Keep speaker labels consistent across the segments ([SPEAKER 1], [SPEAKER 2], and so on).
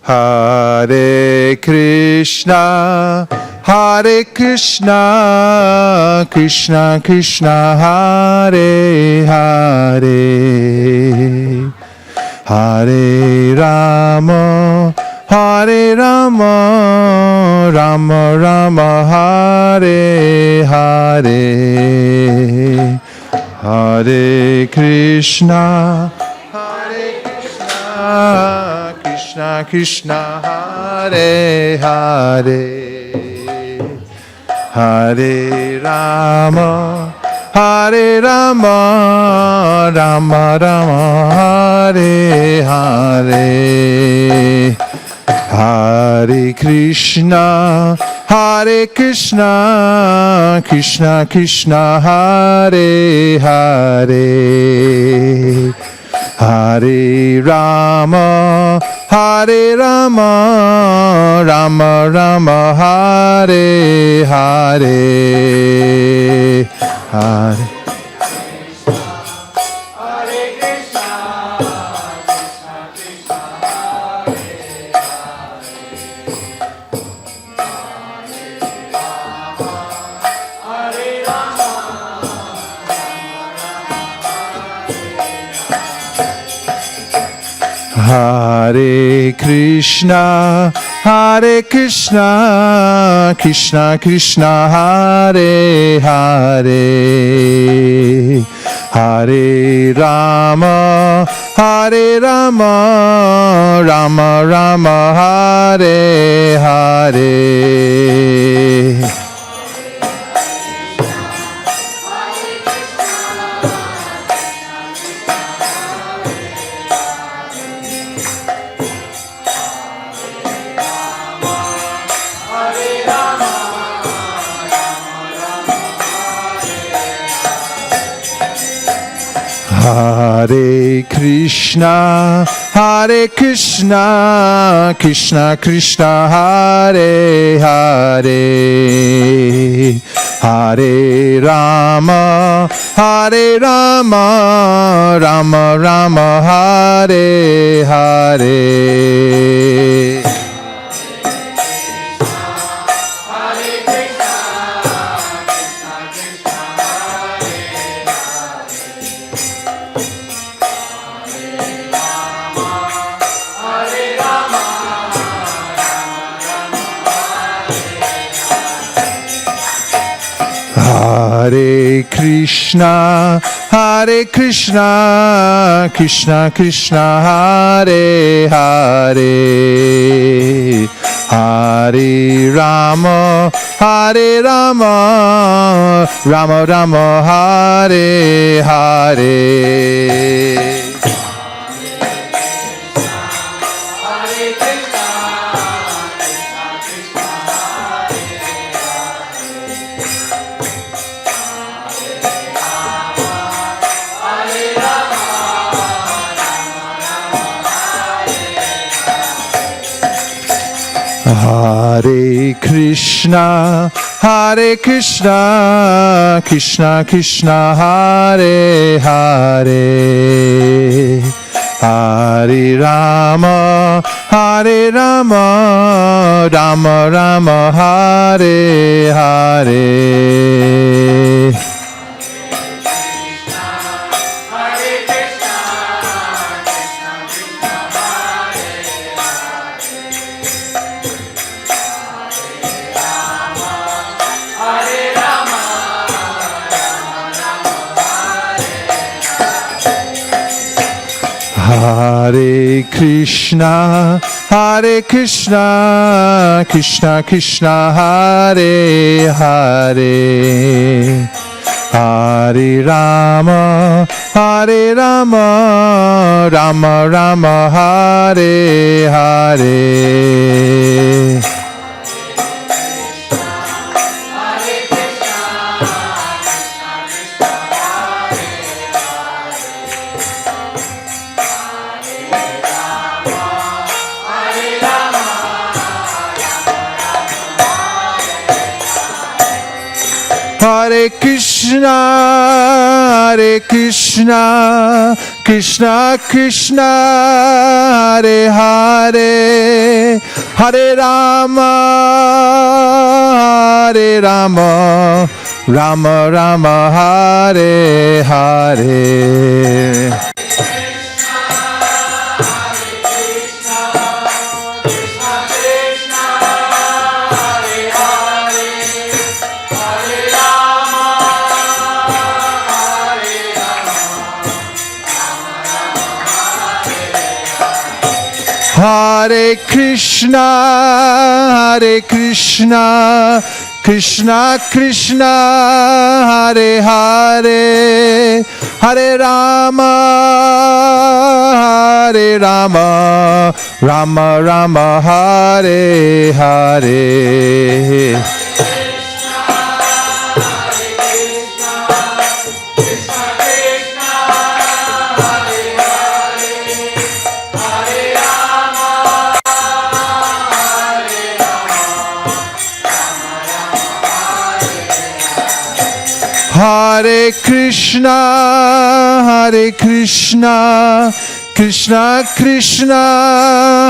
[SPEAKER 1] Hare Krishna, Hare Krishna, Krishna Krishna, Hare Hare, Hare Rama, Hare Rama, Rama Rama, Hare Hare, Hare Krishna, Hare Krishna, Krishna Krishna, Hare Hare, Hare Rama, Hare Rama, Rama Rama, Hare Hare, Hare Krishna, Hare Krishna, Krishna Krishna, Hare Hare, Hare Rama, Hare Rama, Rama Rama, Hare Hare, Hare Hare Krishna, Hare Krishna, Krishna Krishna, Hare Hare, Hare Rama, Hare Rama, Rama Rama, Hare Hare. Hare Krishna, Hare Krishna, Krishna Krishna, Hare Hare, Hare Rama, Hare Rama, Rama Rama, Hare Hare. Hare Krishna, Hare Krishna, Krishna Krishna, Hare Hare, Hare Rama, Hare Rama, Rama Rama, Hare Hare. Hare Krishna, Hare Krishna, Krishna Krishna, Hare Hare, Hare Rama, Hare Rama, Rama Rama, Hare Hare. Hare Krishna, Hare Krishna, Krishna Krishna, Hare Hare, Hare Rama, Hare Rama, Rama Rama, Hare Hare. Hare Krishna, Hare Krishna, Krishna Krishna, Hare Hare, Hare Rama, Hare Rama, Rama Rama, Hare Hare. Hare Krishna, Hare Krishna, Krishna Krishna, Hare Hare, Hare Rama, Hare Rama, Rama Rama, Hare Hare. Hare Krishna, Hare Krishna, Krishna Krishna,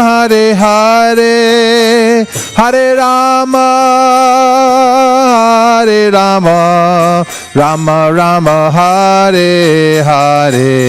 [SPEAKER 1] Hare Hare, Hare Rama, Hare Rama, Rama Rama, Hare Hare.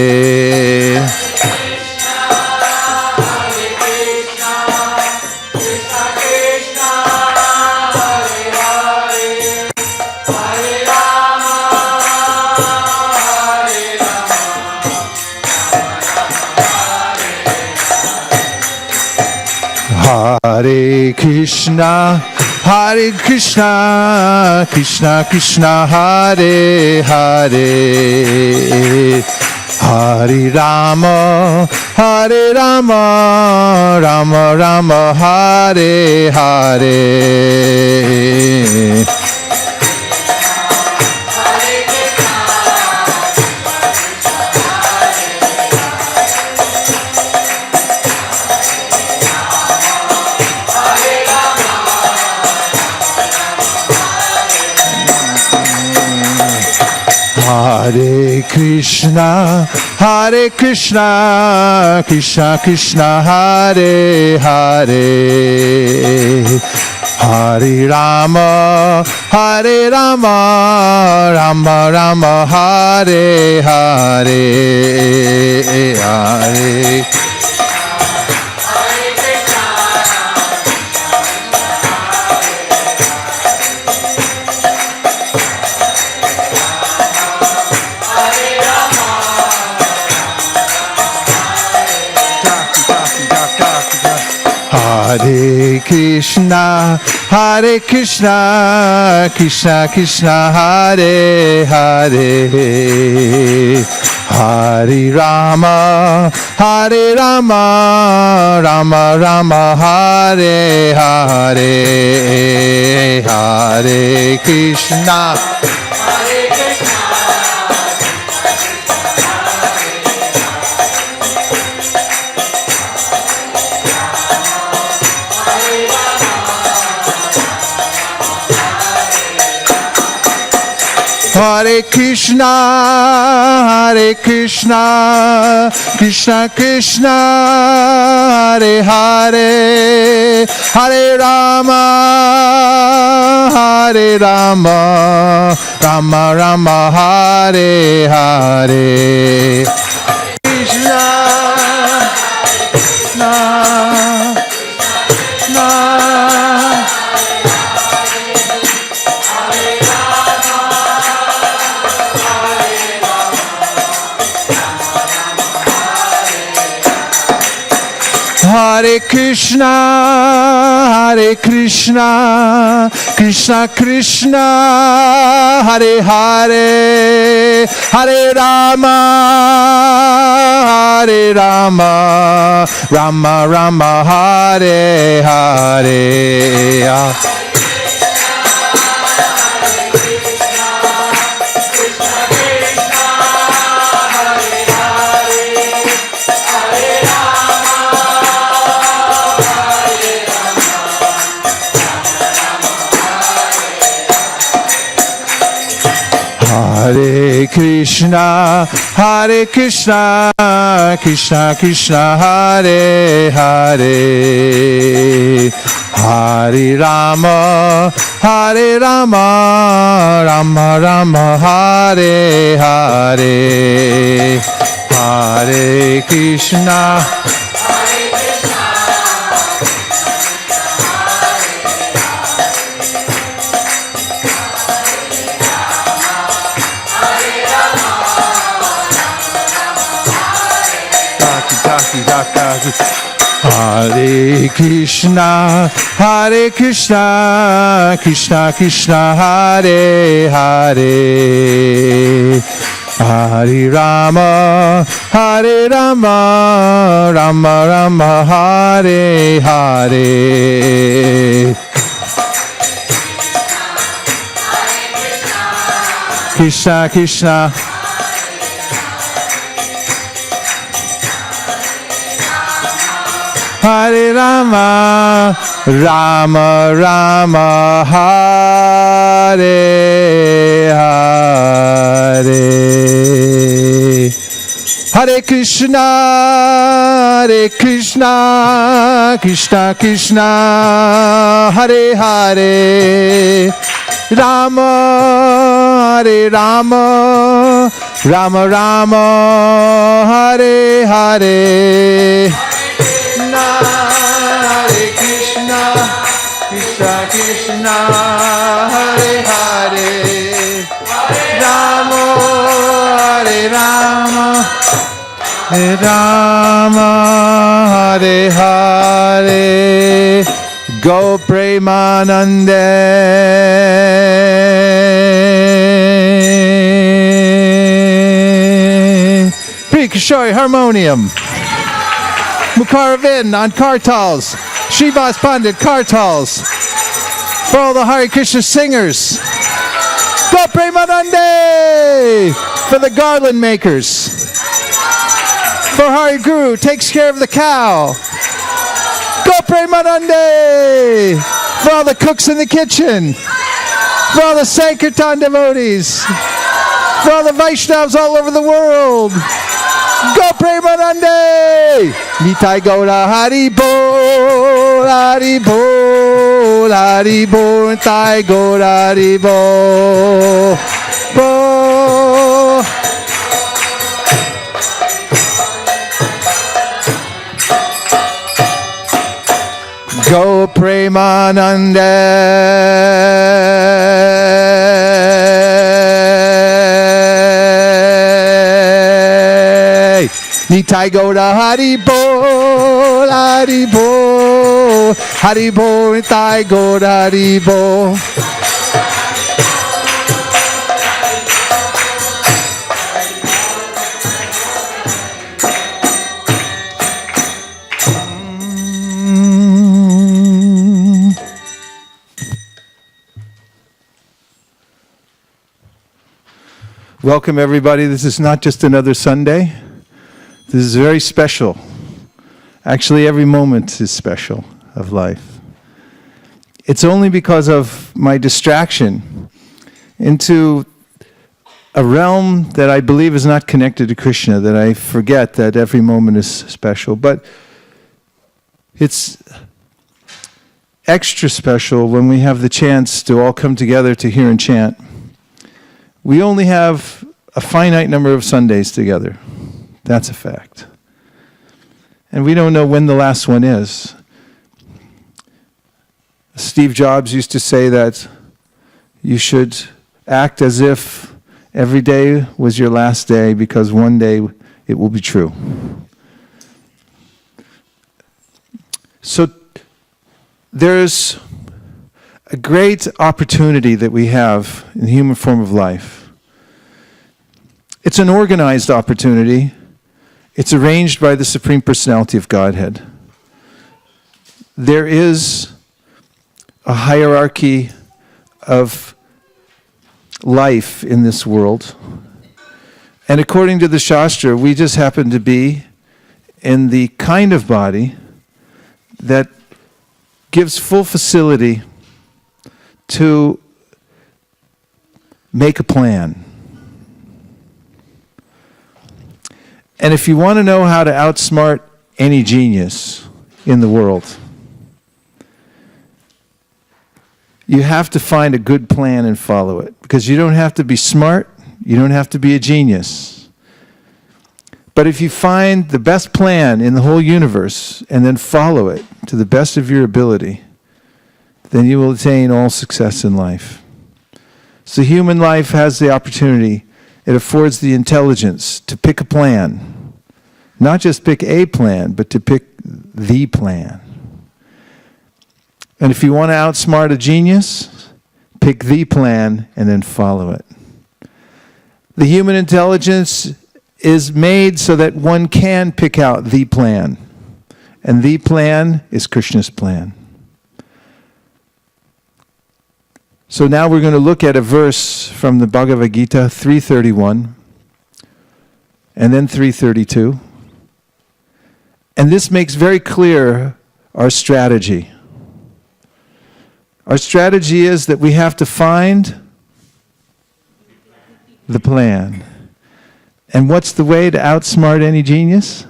[SPEAKER 1] Hare Krishna, Hare Krishna, Krishna Krishna, Hare Hare, Hare Rama, Hare Rama, Rama Rama, Hare Hare. Hare Krishna, Hare Krishna, Krishna Krishna, Hare Hare, Hare Rama, Hare Rama, Rama Rama, Hare Hare, Hare. Hare Krishna, Hare Krishna, Krishna Krishna, Hare Hare, Hare Rama, Hare Rama, Rama Rama, Hare Hare, Hare Krishna. Hare Krishna, Hare Krishna, Krishna Krishna, Hare Hare, Hare Rama, Hare Rama, Rama Rama, Hare Hare. Krishna, Krishna, Hare Krishna, Hare Krishna, Krishna Krishna, Hare Hare, Hare Rama, Hare Rama, Rama Rama, Hare Hare. Hare Krishna, Krishna Krishna, Hare Hare, Hare Rama, Rama Rama, Hare Hare, Hare Krishna. Hare Krishna, Krishna Krishna, Hare Hare, Hare Rama, Rama Rama, Hare Hare, Krishna Krishna. Hare Rama, Rama Rama, Hare Hare, Hare Krishna, Krishna Krishna, Hare Hare, Hare Rama, Rama Rama, Hare Hare. Hare Krishna, Krishna Krishna, Hare Hare, Rama, Hare Rama, Hare Rama, Hare Hare, Go Premanande. Pre-Kishore Harmonium. Mukaravind on kartals, Srivas Pandit kartals, for all the Hare Krishna singers, Go Premanande, for the garland makers, for Hari Guru takes care of the cow, Go Premanande, for all the cooks in the kitchen, for all the Sankirtan devotees, for all the Vaishnavas all over the world, Go Premanande! Nitai Gaura Haribo, Haribo, Haribo, Nitai Gaura Haribo, Bo. Go Premanande! Nitai Gaura Haribo, Haribo, Haribo, Nitai Gaura Haribo. Welcome everybody. This is not just another Sunday. This is very special. Actually, every moment is special of life. It's only because of my distraction into a realm that I believe is not connected to Krishna that I forget that every moment is special. But it's extra special when we have the chance to all come together to hear and chant. We only have a finite number of Sundays together. That's a fact. And we don't know when the last one is. Steve Jobs used to say that you should act as if every day was your last day because one day it will be true. So there's a great opportunity that we have in the human form of life. It's an organized opportunity. It's arranged by the Supreme Personality of Godhead. There is a hierarchy of life in this world. And according to the Shastra, we just happen to be in the kind of body that gives full facility to make a plan. And if you want to know how to outsmart any genius in the world, you have to find a good plan and follow it. Because you don't have to be smart, you don't have to be a genius. But if you find the best plan in the whole universe and then follow it to the best of your ability, then you will attain all success in life. So human life has the opportunity, it affords the intelligence to pick a plan. Not just pick a plan, but to pick the plan. And if you want to outsmart a genius, pick the plan and then follow it. The human intelligence is made so that one can pick out the plan. And the plan is Krishna's plan. So now we're going to look at a verse from the Bhagavad Gita, 331, and then 332. And this makes very clear our strategy. Our strategy is that we have to find the plan. And what's the way to outsmart any genius?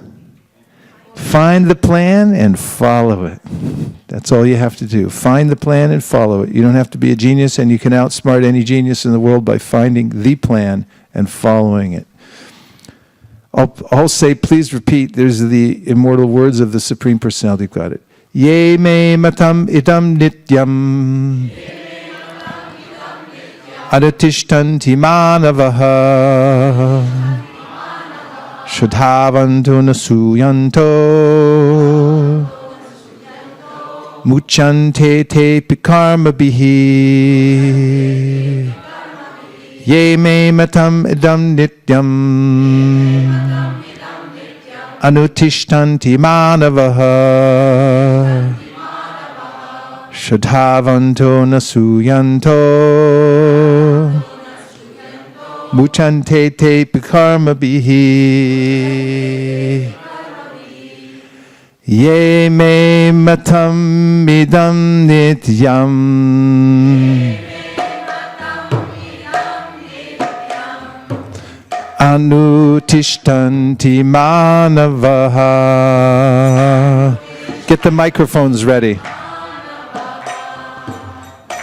[SPEAKER 1] Find the plan and follow it. That's all you have to do. Find the plan and follow it. You don't have to be a genius, and you can outsmart any genius in the world by finding the plan and following it. I'll say, please repeat. There's the immortal words of the Supreme Personality of Godhead. Ye me matam idam nityam aditishtanti manavaha shudhavanto nasuyanto muchante te pikarma bihi ye me matam idam nityam anutishtanti manavaha shadhavanto nasuyanto muchante te pikarma bihi ye me matam idam nityam anutishtanti manavaha. Get the microphones ready.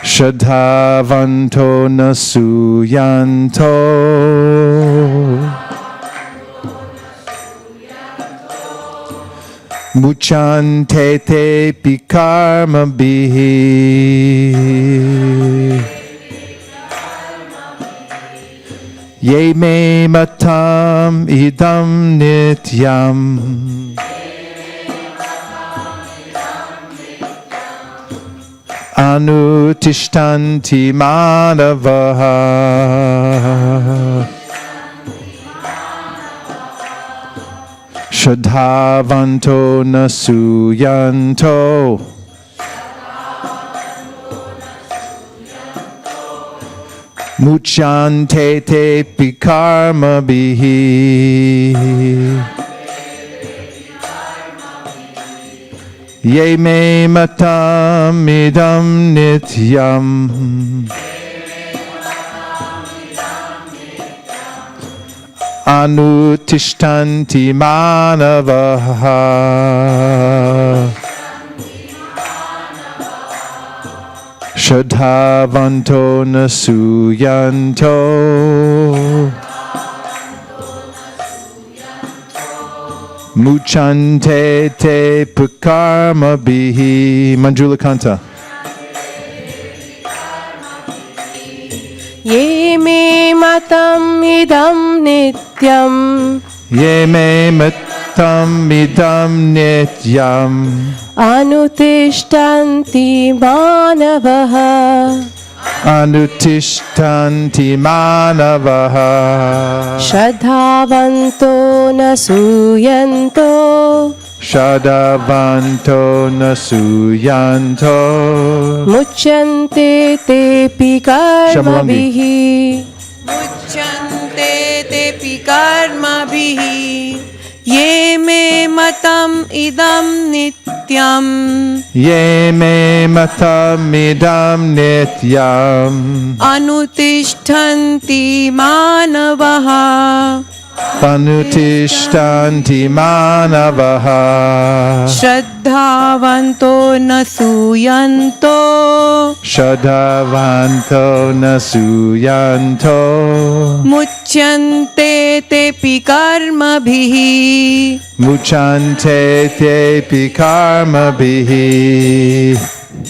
[SPEAKER 1] Shadhavanto nasuyanto muchante te pikarma bihi ye me matam idam nityam anutishtanti manavaha shadhavanto nasuyanto muchante te pikarma bihi ye me matam idam nityam anutishtanti manavaha shadhavanto nasuyanto muchante te pikarma bihi. Manjula Kanta.
[SPEAKER 2] Ye me matam idam nityam
[SPEAKER 1] Ye me matam idam nityam
[SPEAKER 2] anutishtanti manavaha
[SPEAKER 1] anutishtanti manavaha
[SPEAKER 2] shadhavanto nasuyanto
[SPEAKER 1] shadhavanto nasuyanto
[SPEAKER 2] muchante te pikarma
[SPEAKER 1] Shamalangi.
[SPEAKER 2] bihi
[SPEAKER 3] मुच्यन्ते तेऽपि कर्मभिः ये मे मतम् इदं नित्यम्
[SPEAKER 1] Ye me matam idam nityam
[SPEAKER 3] अनुतिष्ठन्ति मानवः
[SPEAKER 1] Anutishtanti manavaha
[SPEAKER 3] Shraddhavanto na suyanto
[SPEAKER 1] Shadavanto nasuyanto
[SPEAKER 3] Muchyante tepi karma bhihi
[SPEAKER 1] Muchante tepi karma bihi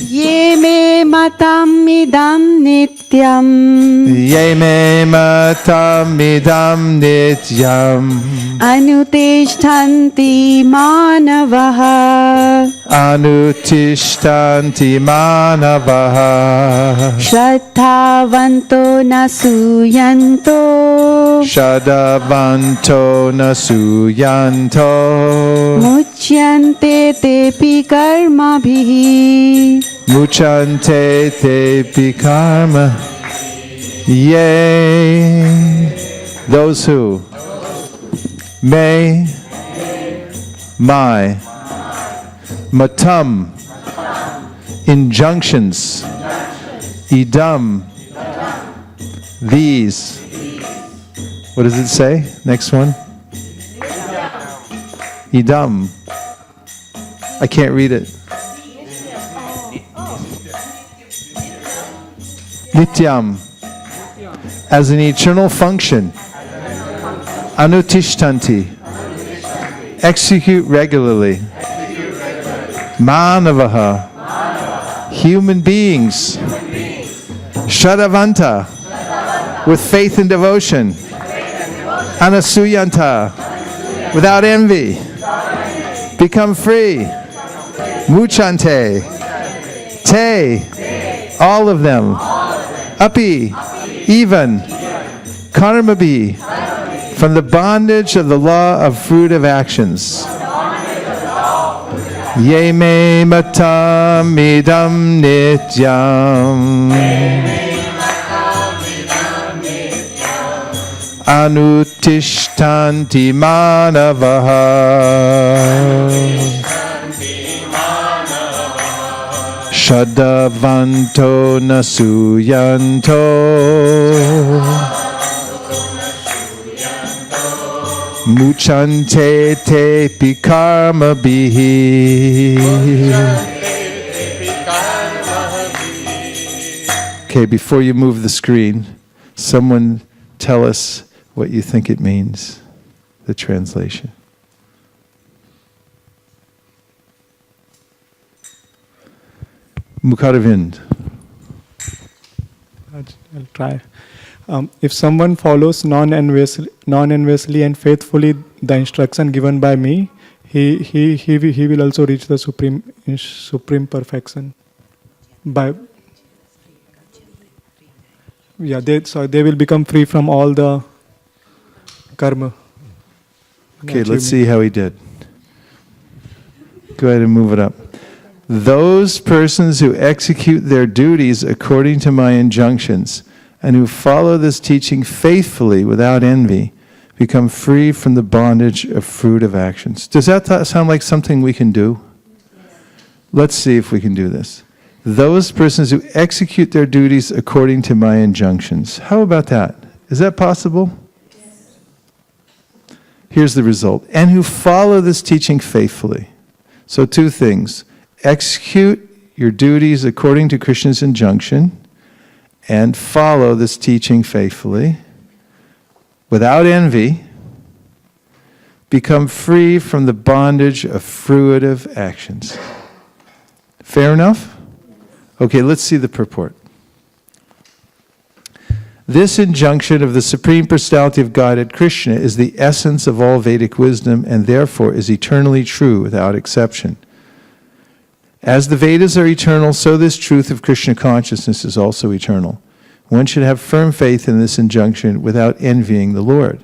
[SPEAKER 4] Ye me matam idam nityam
[SPEAKER 1] Ye me matam idam nityam
[SPEAKER 4] Anutishtanti manavaha
[SPEAKER 1] Anutishtanti manavaha
[SPEAKER 4] Shraddhavanto nasuyanto
[SPEAKER 1] Shadavanto nasuyanto
[SPEAKER 4] Muchyante tepi karma bhihi
[SPEAKER 1] Muchante tepi karma. Yea, those who may, my, matam, injunctions, idam, these. What does it say? Next one. Idam. I can't read it. Nityam, as an eternal function. Anutishtanti, execute regularly. Manavaha, human beings. Shradhavanta, with faith and devotion. Anasuyanta, without envy. Become free. Muchante, te, all of them. Api, even, karmabi, from the bondage of the law of fruitive actions. Ye me matam idam nityam. Anutishtanti manavaha. Shadavanto nasuyanto Muchante tepi karma bihi. Okay, before you move the screen, someone tell us what you think it means, the translation. Mukaravind.
[SPEAKER 5] I'll try. If someone follows non-enviously and faithfully the instruction given by me, he will also reach the supreme perfection. They will become free from all the karma.
[SPEAKER 1] Okay, let's see how he did. Go ahead and move it up. Those persons who execute their duties according to my injunctions and who follow this teaching faithfully without envy become free from the bondage of fruitive actions. Does that sound like something we can do? Let's see if we can do this. Those persons who execute their duties according to my injunctions. How about that? Is that possible? Here's the result. And who follow this teaching faithfully. So two things. Execute your duties according to Krishna's injunction and follow this teaching faithfully without envy. Become free from the bondage of fruitive actions. Fair enough? Okay, let's see the purport. This injunction of the Supreme Personality of Godhead, Krishna, is the essence of all Vedic wisdom and therefore is eternally true without exception. As the Vedas are eternal, so this truth of Krishna consciousness is also eternal. One should have firm faith in this injunction without envying the Lord.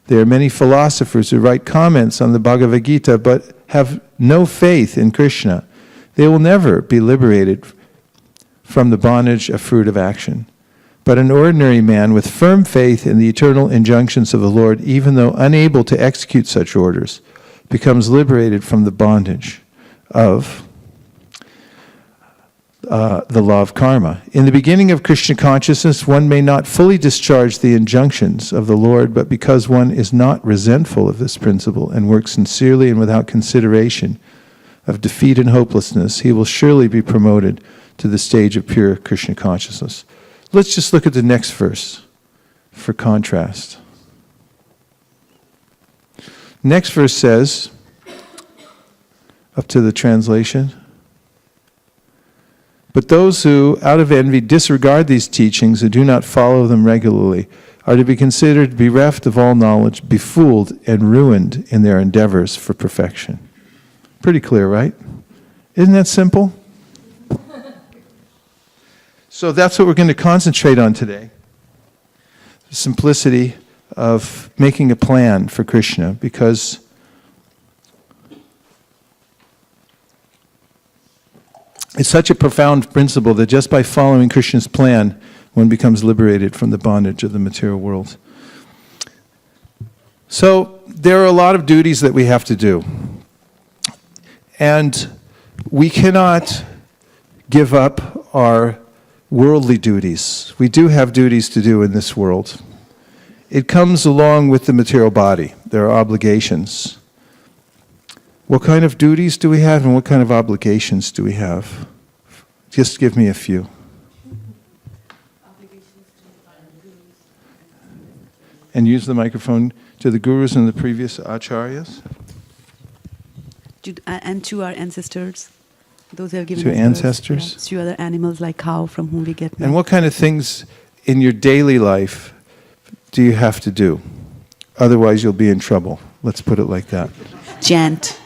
[SPEAKER 1] There are many philosophers who write comments on the Bhagavad Gita but have no faith in Krishna. They will never be liberated from the bondage of fruitive action. But an ordinary man with firm faith in the eternal injunctions of the Lord, even though unable to execute such orders, becomes liberated from the bondage of the law of karma. In the beginning of Krishna consciousness, one may not fully discharge the injunctions of the Lord, but because one is not resentful of this principle and works sincerely and without consideration of defeat and hopelessness, he will surely be promoted to the stage of pure Krishna consciousness. Let's just look at the next verse for contrast. Next verse says, up to the translation, but those who, out of envy, disregard these teachings and do not follow them regularly are to be considered bereft of all knowledge, befooled and ruined in their endeavors for perfection. Pretty clear, right? Isn't that simple? So that's what we're going to concentrate on today. The simplicity of making a plan for Krishna, because it's such a profound principle that just by following Krishna's plan, one becomes liberated from the bondage of the material world. So there are a lot of duties that we have to do. And we cannot give up our worldly duties. We do have duties to do in this world. It comes along with the material body. There are obligations. What kind of duties do we have and what kind of obligations do we have? Just give me a few. And use the microphone to the gurus and the previous acharyas.
[SPEAKER 4] And to our ancestors, those who have given
[SPEAKER 1] To
[SPEAKER 4] us
[SPEAKER 1] ancestors?
[SPEAKER 4] birth, to other animals like cow from whom we get milk.
[SPEAKER 1] And what kind of things in your daily life do you have to do? Otherwise you'll be in trouble. Let's put it like that.
[SPEAKER 4] Chant.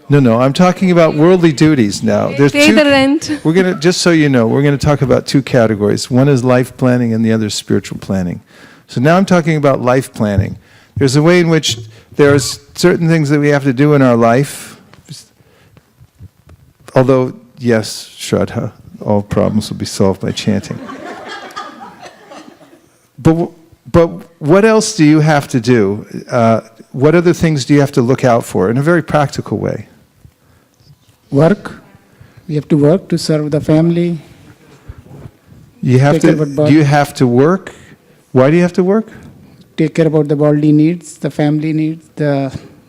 [SPEAKER 1] No, I'm talking about worldly duties now. There's
[SPEAKER 2] Pay the rent.
[SPEAKER 1] We're going to, just so you know, we're going to talk about two categories. One is life planning and the other is spiritual planning. So now I'm talking about life planning. There's a way in which there's certain things that we have to do in our life. Although, yes, Shraddha, all problems will be solved by chanting. But what else do you have to do? What other things do you have to look out for in a very practical way?
[SPEAKER 6] Work. We have to work to serve the family.
[SPEAKER 1] You have
[SPEAKER 6] Take care
[SPEAKER 1] to.
[SPEAKER 6] about body.
[SPEAKER 1] Do you have to work? Why do you have to work?
[SPEAKER 6] Take care about the bodily needs, the family needs,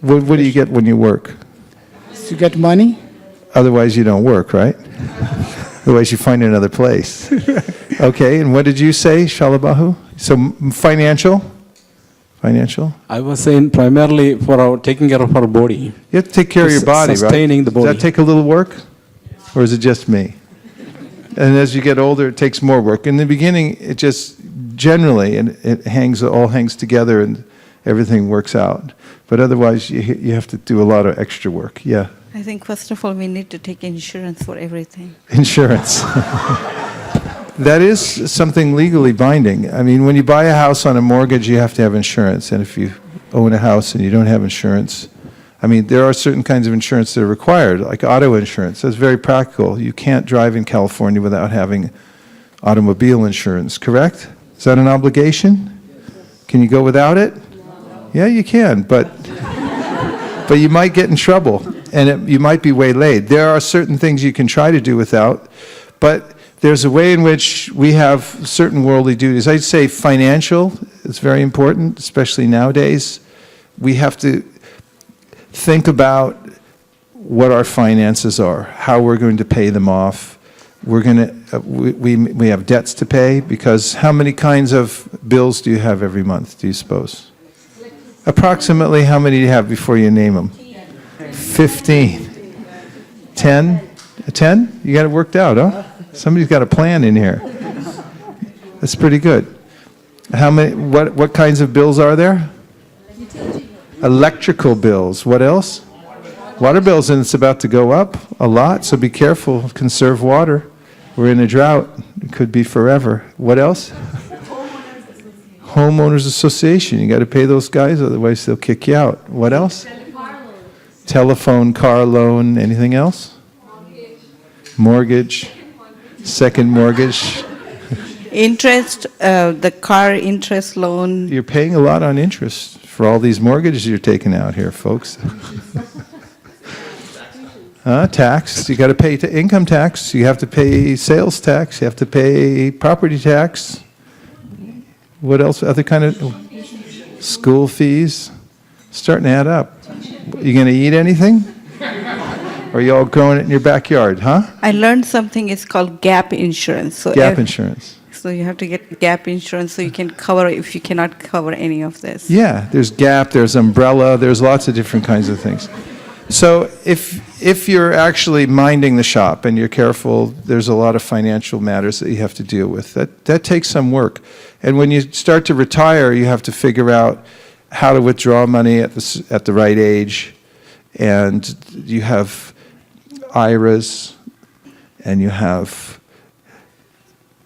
[SPEAKER 1] What do you get when you work?
[SPEAKER 6] you get money.
[SPEAKER 1] Otherwise, you don't work, right? Otherwise, you find another place. Okay, and what did you say, Shalabahu? So financial? Financial?
[SPEAKER 7] I was saying primarily for our taking care of our body.
[SPEAKER 1] You have to take care of your body, right?
[SPEAKER 7] Sustaining the body.
[SPEAKER 1] Does that take a little work? Or is it just me? And as you get older, it takes more work. In the beginning, it just generally, and it all hangs together and everything works out. But otherwise, you have to do a lot of extra work. Yeah.
[SPEAKER 8] I think first of all we need to take insurance for everything.
[SPEAKER 1] Insurance. That is something legally binding. I mean, when you buy a house on a mortgage, you have to have insurance. And if you own a house and you don't have insurance, I mean, there are certain kinds of insurance that are required, like auto insurance. That's very practical. You can't drive in California without having automobile insurance, correct? Is that an obligation? Can you go without it? Yeah, you can, but you might get in trouble, and you might be waylaid. There are certain things you can try to do without, but there's a way in which we have certain worldly duties. I'd say financial is very important, especially nowadays. We have to think about what our finances are, how we're going to pay them off. We're going to we have debts to pay, because how many kinds of bills do you have every month, do you suppose? Approximately how many do you have before you name them? 15. 10? 10? You got it worked out, huh? Somebody's got a plan in here. That's pretty good. How many? What kinds of bills are there? Electrical bills. What else? Water bills, and it's about to go up a lot, so be careful. Conserve water. We're in a drought. It could be forever. What else? Homeowners Association. You got to pay those guys, otherwise they'll kick you out. What else? Telephone, car loan. Anything else? Mortgage. Second mortgage.
[SPEAKER 8] Interest, the car interest loan.
[SPEAKER 1] You're paying a lot on interest for all these mortgages you're taking out here, folks. Tax. You got to pay income tax. You have to pay sales tax. You have to pay property tax. What else? Other kind of school fees. Starting to add up. You going to eat anything? Or are you all growing it in your backyard, huh?
[SPEAKER 8] I learned something, it's called gap insurance. So
[SPEAKER 1] Gap insurance.
[SPEAKER 8] So you have to get gap insurance so you can cover if you cannot cover any of this.
[SPEAKER 1] Yeah, there's Gap, there's Umbrella, there's lots of different kinds of things. So if you're actually minding the shop and you're careful, there's a lot of financial matters that you have to deal with. That takes some work. And when you start to retire, you have to figure out how to withdraw money at the right age. And you have IRAs, and you have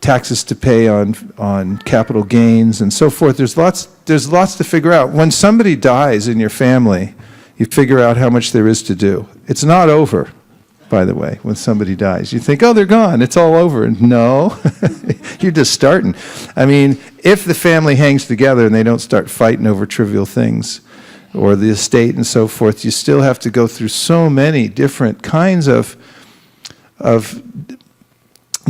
[SPEAKER 1] taxes to pay on capital gains and so forth. There's lots to figure out. When somebody dies in your family, you figure out how much there is to do. It's not over, by the way, when somebody dies. You think, oh, they're gone, it's all over. No, you're just starting. I mean, if the family hangs together and they don't start fighting over trivial things, or the estate and so forth, you still have to go through so many different kinds of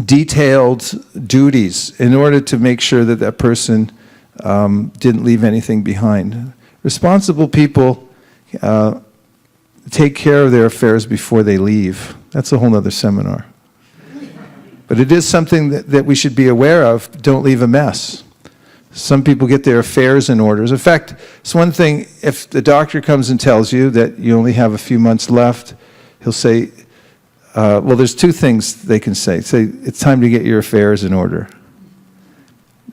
[SPEAKER 1] detailed duties in order to make sure that that person didn't leave anything behind. Responsible people take care of their affairs before they leave. That's a whole other seminar. But it is something that we should be aware of. Don't leave a mess. Some people get their affairs in order. In fact, it's one thing, if the doctor comes and tells you that you only have a few months left, he'll say, well, there's two things they can say. Say, it's time to get your affairs in order.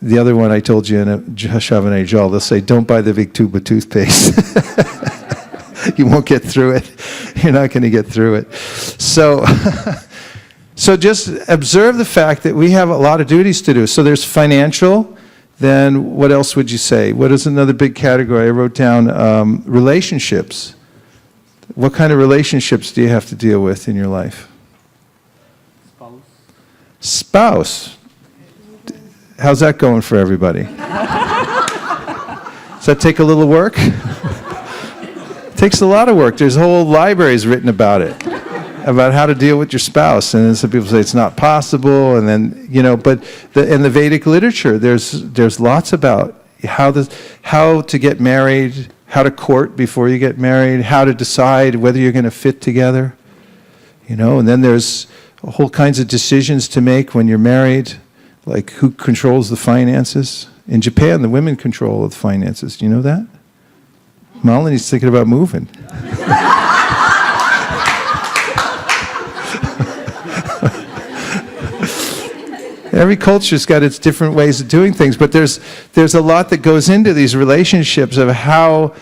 [SPEAKER 1] The other one I told you in a Shavane Jal, they'll say, don't buy the big tube of toothpaste. You won't get through it. You're not going to get through it. So, so just observe the fact that we have a lot of duties to do. So there's financial. Then what else would you say? What is another big category? I wrote down relationships. What kind of relationships do you have to deal with in your life? Spouse. How's that going for everybody? Does that take a little work? It takes a lot of work. There's whole libraries written about it, about how to deal with your spouse. And then some people say it's not possible. And then, but in the Vedic literature, there's lots about how to get married, how to court before you get married, how to decide whether you're going to fit together. And then there's whole kinds of decisions to make when you're married, like who controls the finances. In Japan, the women control the finances. Do you know that? Malini's thinking about moving. Every culture's got its different ways of doing things, but there's a lot that goes into these relationships of how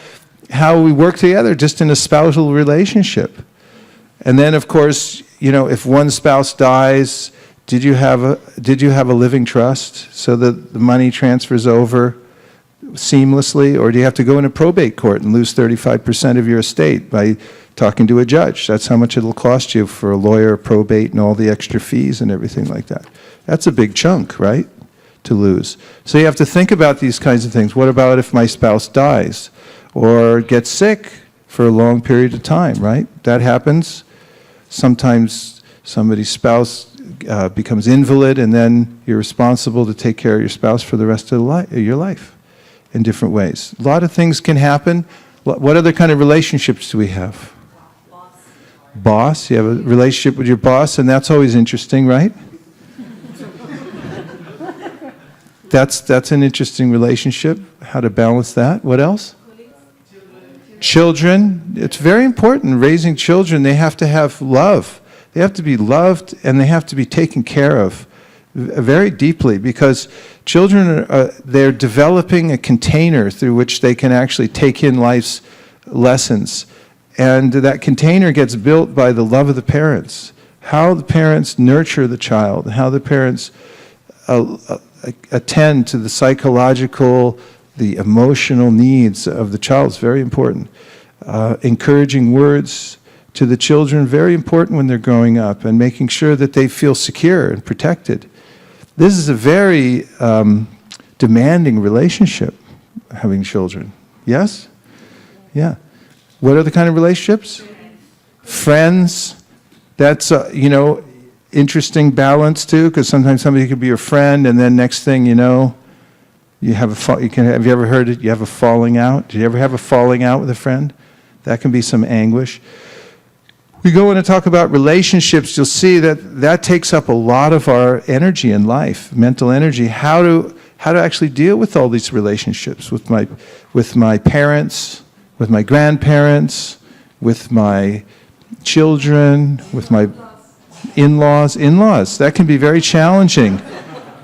[SPEAKER 1] we work together just in a spousal relationship. And then, of course, if one spouse dies, did you have a living trust so that the money transfers over seamlessly, or do you have to go into probate court and lose 35% of your estate by talking to a judge? That's how much it'll cost you for a lawyer, probate, and all the extra fees and everything like that. That's a big chunk, right, to lose. So you have to think about these kinds of things. What about if my spouse dies or gets sick for a long period of time, right? That happens. Sometimes somebody's spouse becomes invalid, and then you're responsible to take care of your spouse for the rest of your life in different ways. A lot of things can happen. What other kind of relationships do we have? Boss. You have a relationship with your boss, and that's always interesting, right? That's an interesting relationship, how to balance that. What else? Children. It's very important. Raising children, they have to have love. They have to be loved, and they have to be taken care of very deeply, because children, they're developing a container through which they can actually take in life's lessons. And that container gets built by the love of the parents. How the parents nurture the child, how the parents attend to the psychological, the emotional needs of the child is very important. Encouraging words to the children, very important when they're growing up, and making sure that they feel secure and protected. This is a very demanding relationship, having children. Yes? Yeah. What are the kind of relationships? Friends. That's, interesting balance too, because sometimes somebody could be your friend, and then next thing you know, you have have you ever heard it? You have a falling out. Did you ever have a falling out with a friend? That can be some anguish. We go in and talk about relationships. You'll see that takes up a lot of our energy in life, mental energy. How to actually deal with all these relationships with my parents, with my grandparents, with my children, with my in-laws. That can be very challenging.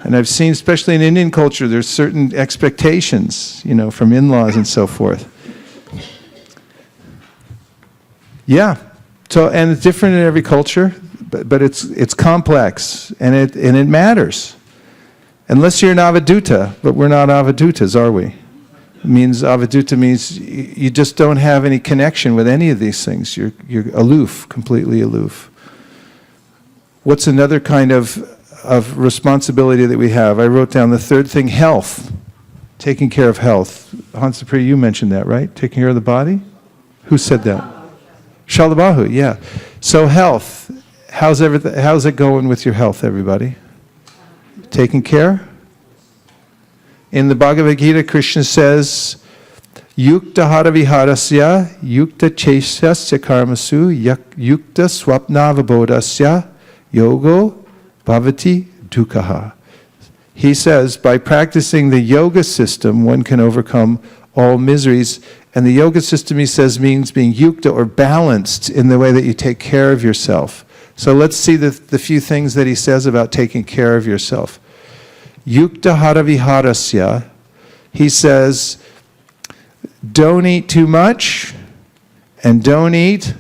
[SPEAKER 1] And I've seen, especially in Indian culture, there's certain expectations, from in-laws and so forth. Yeah. So, and it's different in every culture, but it's complex, and it matters. Unless you're an avaduta, but we're not avadutas, are we? Avaduta means you just don't have any connection with any of these things. You're aloof, completely aloof. What's another kind of responsibility that we have? I wrote down the third thing, health. Taking care of health. Hansapri, you mentioned that, right? Taking care of the body? Who said that? Shalabahu, yeah. So health. How's it going with your health, everybody? Taking care? In the Bhagavad Gita, Krishna says, Yukta hara viharasya, yukta chesasya karmasu, yukta swapnavabodasya, yogo bhavati dukkha. He says, by practicing the yoga system, one can overcome all miseries. And the yoga system, he says, means being yukta, or balanced, in the way that you take care of yourself. So let's see the few things that he says about taking care of yourself. Yukta hara viharasya, he says, don't eat too much and don't eat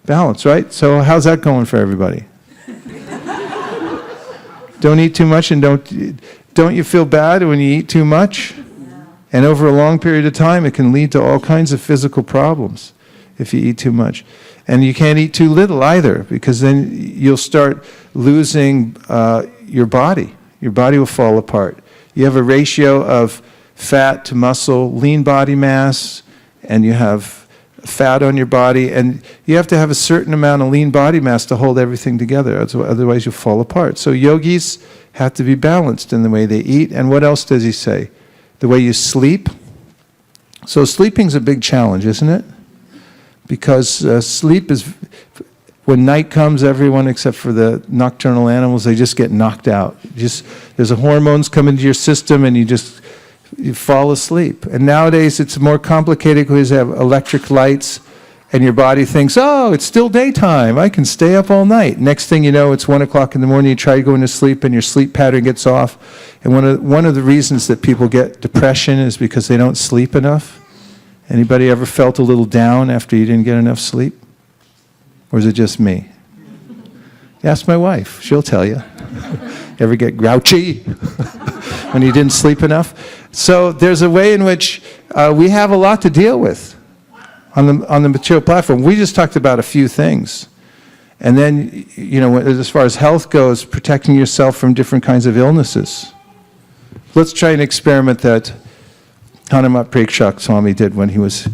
[SPEAKER 1] balance, right? So how's that going for everybody? Don't eat too much, and don't you feel bad when you eat too much? And over a long period of time, it can lead to all kinds of physical problems if you eat too much. And you can't eat too little either, because then you'll start losing your body. Your body will fall apart. You have a ratio of fat to muscle, lean body mass, and you have fat on your body, and you have to have a certain amount of lean body mass to hold everything together, otherwise you'll fall apart. So yogis have to be balanced in the way they eat. And what else does he say? The way you sleep. So sleeping's a big challenge, isn't it? Because sleep is, when night comes, everyone except for the nocturnal animals, they just get knocked out. There's hormones come into your system, and you fall asleep. And nowadays it's more complicated because you have electric lights, and your body thinks, oh, it's still daytime, I can stay up all night. Next thing you know, it's 1 o'clock in the morning, you try going to sleep, and your sleep pattern gets off. And one of the reasons that people get depression is because they don't sleep enough. Anybody ever felt a little down after you didn't get enough sleep? Or is it just me? Ask my wife, she'll tell you. Ever get grouchy when you didn't sleep enough? So there's a way in which we have a lot to deal with on the material platform. We just talked about a few things. And then, as far as health goes, protecting yourself from different kinds of illnesses. Let's try an experiment that Hanumat Prekshak Swami did when he was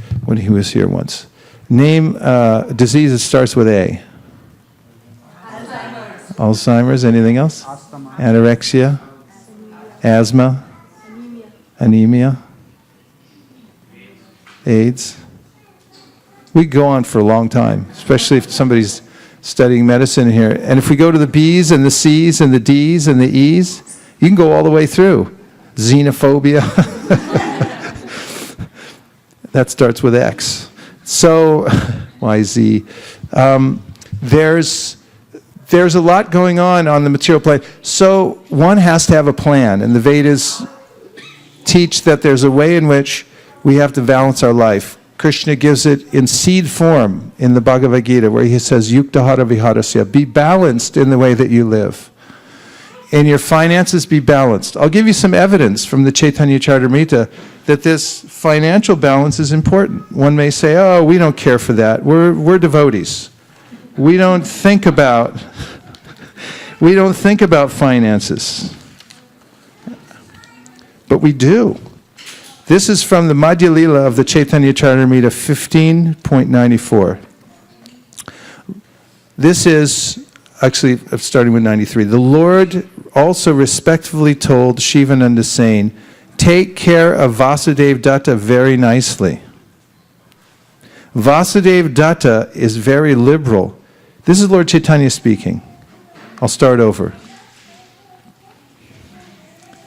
[SPEAKER 1] here once. Name a disease that starts with A. Alzheimer's. Anything else? Anorexia. Asthma. Anemia. AIDS. We go on for a long time, especially if somebody's studying medicine here. And if we go to the B's and the C's and the D's and the E's, you can go all the way through. Xenophobia. That starts with X. So, YZ. There's a lot going on the material plane. So one has to have a plan, and the Vedas teach that there's a way in which we have to balance our life. Krishna gives it in seed form in the Bhagavad Gita, where he says, Yukta hara viharasya, be balanced in the way that you live. In your finances, be balanced. I'll give you some evidence from the Chaitanya Charitamrita that this financial balance is important. One may say, oh, we don't care for that. We're devotees. We don't think about finances. But we do. This is from the Madhya Lila of the Chaitanya Charitamrita 15.94. This is, actually, starting with 93. The Lord also respectfully told Shivananda, saying, take care of Vasudeva Datta very nicely. Vasudeva Datta is very liberal. This is Lord Chaitanya speaking. I'll start over.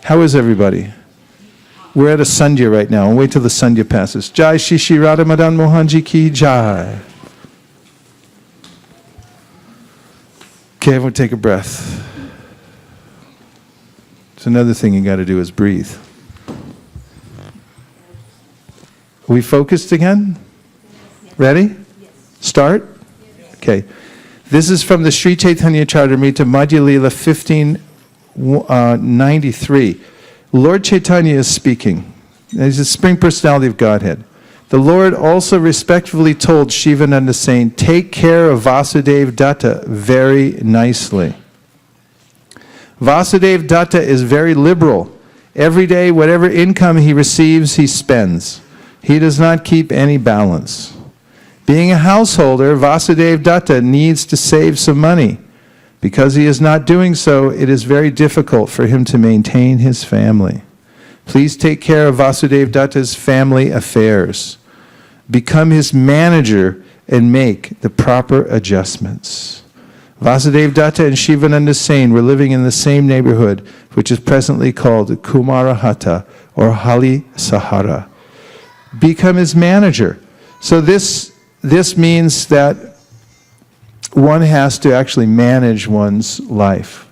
[SPEAKER 1] How is everybody? We're at a Sandhya right now. I'll wait till the Sandhya passes. Jai Shishi Radha Madan Mohanji ki Jai. Okay, everyone take a breath. So another thing you got to do is breathe. Are we focused again? Ready? Start? Okay. This is from the Sri Chaitanya Charitamrita Madhya Lila 1593. Lord Chaitanya is speaking. He's the Supreme Personality of Godhead. The Lord also respectfully told Shivananda, saying, take care of Vasudeva Datta very nicely. Vasudeva Datta is very liberal. Every day, whatever income he receives, he spends. He does not keep any balance. Being a householder, Vasudeva Datta needs to save some money. Because he is not doing so, it is very difficult for him to maintain his family. Please take care of Vasudeva Datta's family affairs. Become his manager and make the proper adjustments. Vasudeva Datta and Shivananda Sain were living in the same neighborhood, which is presently called Kumarahata or Hali Sahara. Become his manager. So this means that one has to actually manage one's life.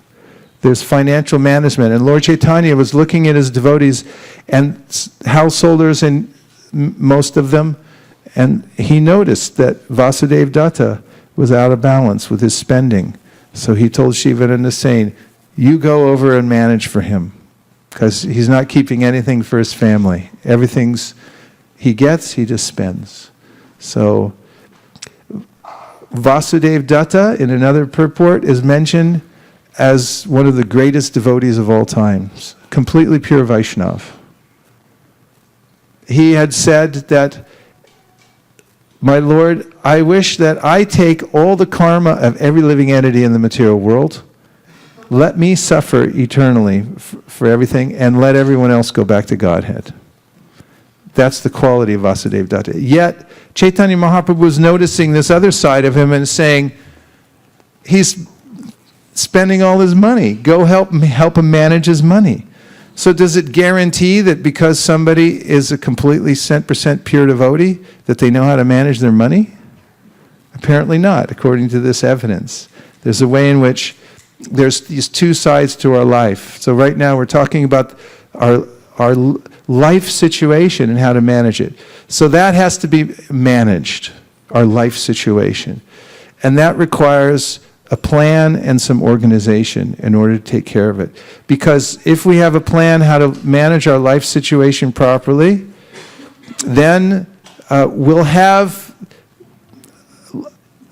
[SPEAKER 1] There's financial management. And Lord Chaitanya was looking at his devotees and householders, and most of them, and he noticed that Vasudeva Datta was out of balance with his spending. So he told Shivananda, saying, you go over and manage for him, because he's not keeping anything for his family. Everything's he gets, he just spends. So Vasudeva Datta, in another purport, is mentioned as one of the greatest devotees of all times, completely pure Vaishnav. He had said that, my Lord, I wish that I take all the karma of every living entity in the material world. Let me suffer eternally for everything, and let everyone else go back to Godhead. That's the quality of Vasudeva Datta. Yet, Chaitanya Mahaprabhu was noticing this other side of him and saying, he's spending all his money. Go help him manage his money. So does it guarantee that because somebody is a completely 100% pure devotee, that they know how to manage their money? Apparently not, according to this evidence. There's a way in which there's these two sides to our life. So right now we're talking about our life situation and how to manage it. So that has to be managed, our life situation. And that requires a plan and some organization in order to take care of it. Because if we have a plan how to manage our life situation properly, then we'll have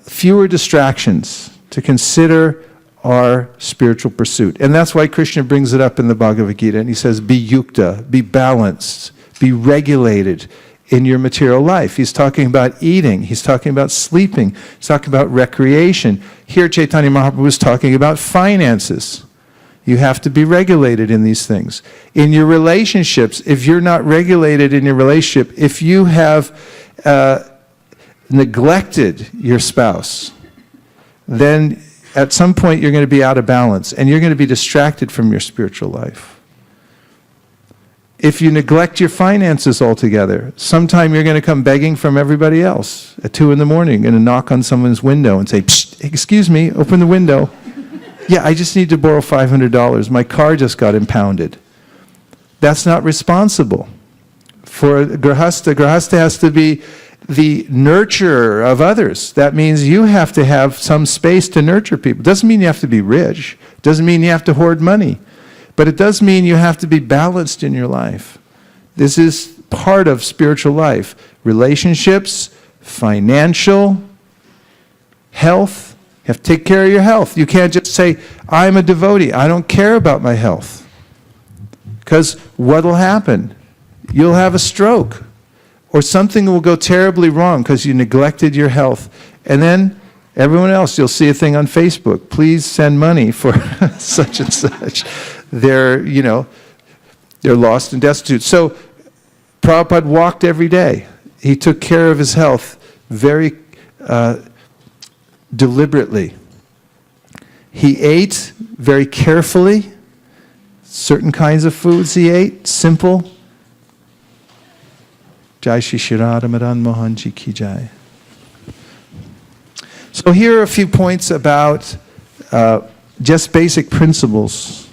[SPEAKER 1] fewer distractions to consider our spiritual pursuit. And that's why Krishna brings it up in the Bhagavad Gita, and he says, be yukta, be balanced, be regulated in your material life. He's talking about eating, he's talking about sleeping, he's talking about recreation. Here Chaitanya Mahaprabhu is talking about finances. You have to be regulated in these things. In your relationships, if you're not regulated in your relationship, if you have neglected your spouse, then at some point you're going to be out of balance and you're going to be distracted from your spiritual life. If you neglect your finances altogether, sometime you're going to come begging from everybody else at 2 in the morning and knock on someone's window and say, Psst, excuse me, open the window. Yeah, I just need to borrow $500. My car just got impounded. That's not responsible. For a grahastha has to be the nurturer of others. That means you have to have some space to nurture people. Doesn't mean you have to be rich. Doesn't mean you have to hoard money. But it does mean you have to be balanced in your life. This is part of spiritual life. Relationships, financial, health. You have to take care of your health. You can't just say, I'm a devotee. I don't care about my health. Because what will happen? You'll have a stroke. Or something will go terribly wrong because you neglected your health. And then Everyone else, you'll see a thing on Facebook. Please send money for such and such. They're lost and destitute. So Prabhupada walked every day. He took care of his health very deliberately. He ate very carefully. Certain kinds of foods he ate, simple. Jai Shri Shri Radha Madan Mohan Ji Ki Jai. So here are a few points about just basic principles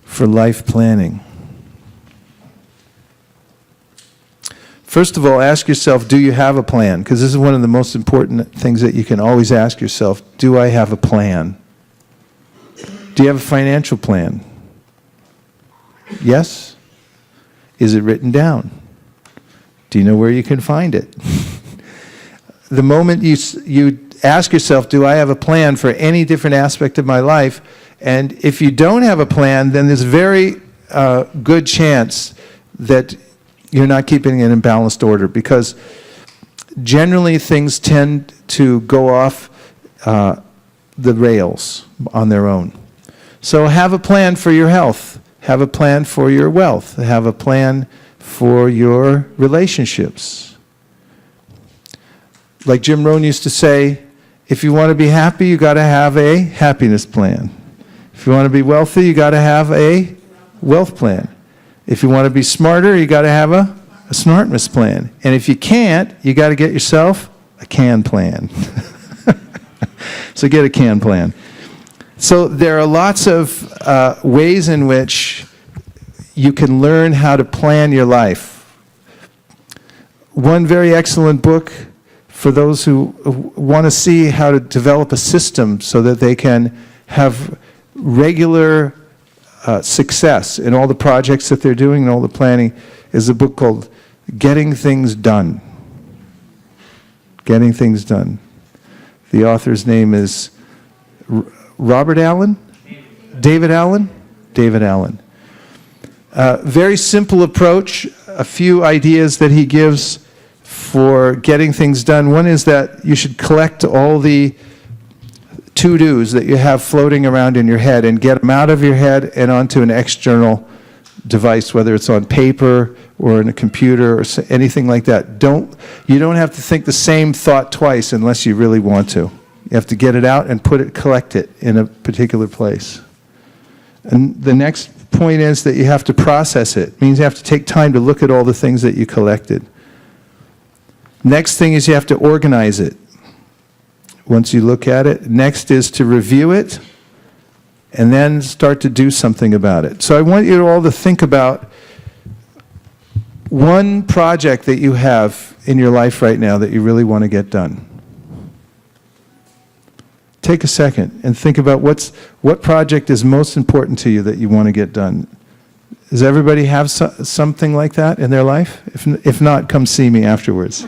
[SPEAKER 1] for life planning. First of all, ask yourself, do you have a plan? Because this is one of the most important things that you can always ask yourself. Do I have a plan? Do you have a financial plan? Yes? Is it written down? Do you know where you can find it? The moment you ask yourself, do I have a plan for any different aspect of my life? And if you don't have a plan, then there's a very good chance that you're not keeping it in balanced order, because generally things tend to go off the rails on their own. So have a plan for your health. Have a plan for your wealth. Have a plan for your relationships. Like Jim Rohn used to say, if you want to be happy, you got to have a happiness plan. If you want to be wealthy, you got to have a wealth plan. If you want to be smarter, you got to have a smartness plan. And if you can't, you got to get yourself a can plan. So get a can plan. So there are lots of ways in which you can learn how to plan your life. One very excellent book for those who want to see how to develop a system so that they can have regular success in all the projects that they're doing and all the planning is a book called Getting Things Done. Getting Things Done. The author's name is Robert Allen? David Allen? David Allen. Very simple approach, a few ideas that he gives for getting things done. One is that you should collect all the to-dos that you have floating around in your head and get them out of your head and onto an external device, whether it's on paper or in a computer or anything like that. You don't have to think the same thought twice unless you really want to. You have to get it out and collect it in a particular place. And the next point is that you have to process it. It means you have to take time to look at all the things that you collected. Next thing is you have to organize it. Once you look at it, next is to review it and then start to do something about it. So I want you all to think about one project that you have in your life right now that you really want to get done. Take a second and think about what project is most important to you that you want to get done. Does everybody have something like that in their life? If not, come see me afterwards.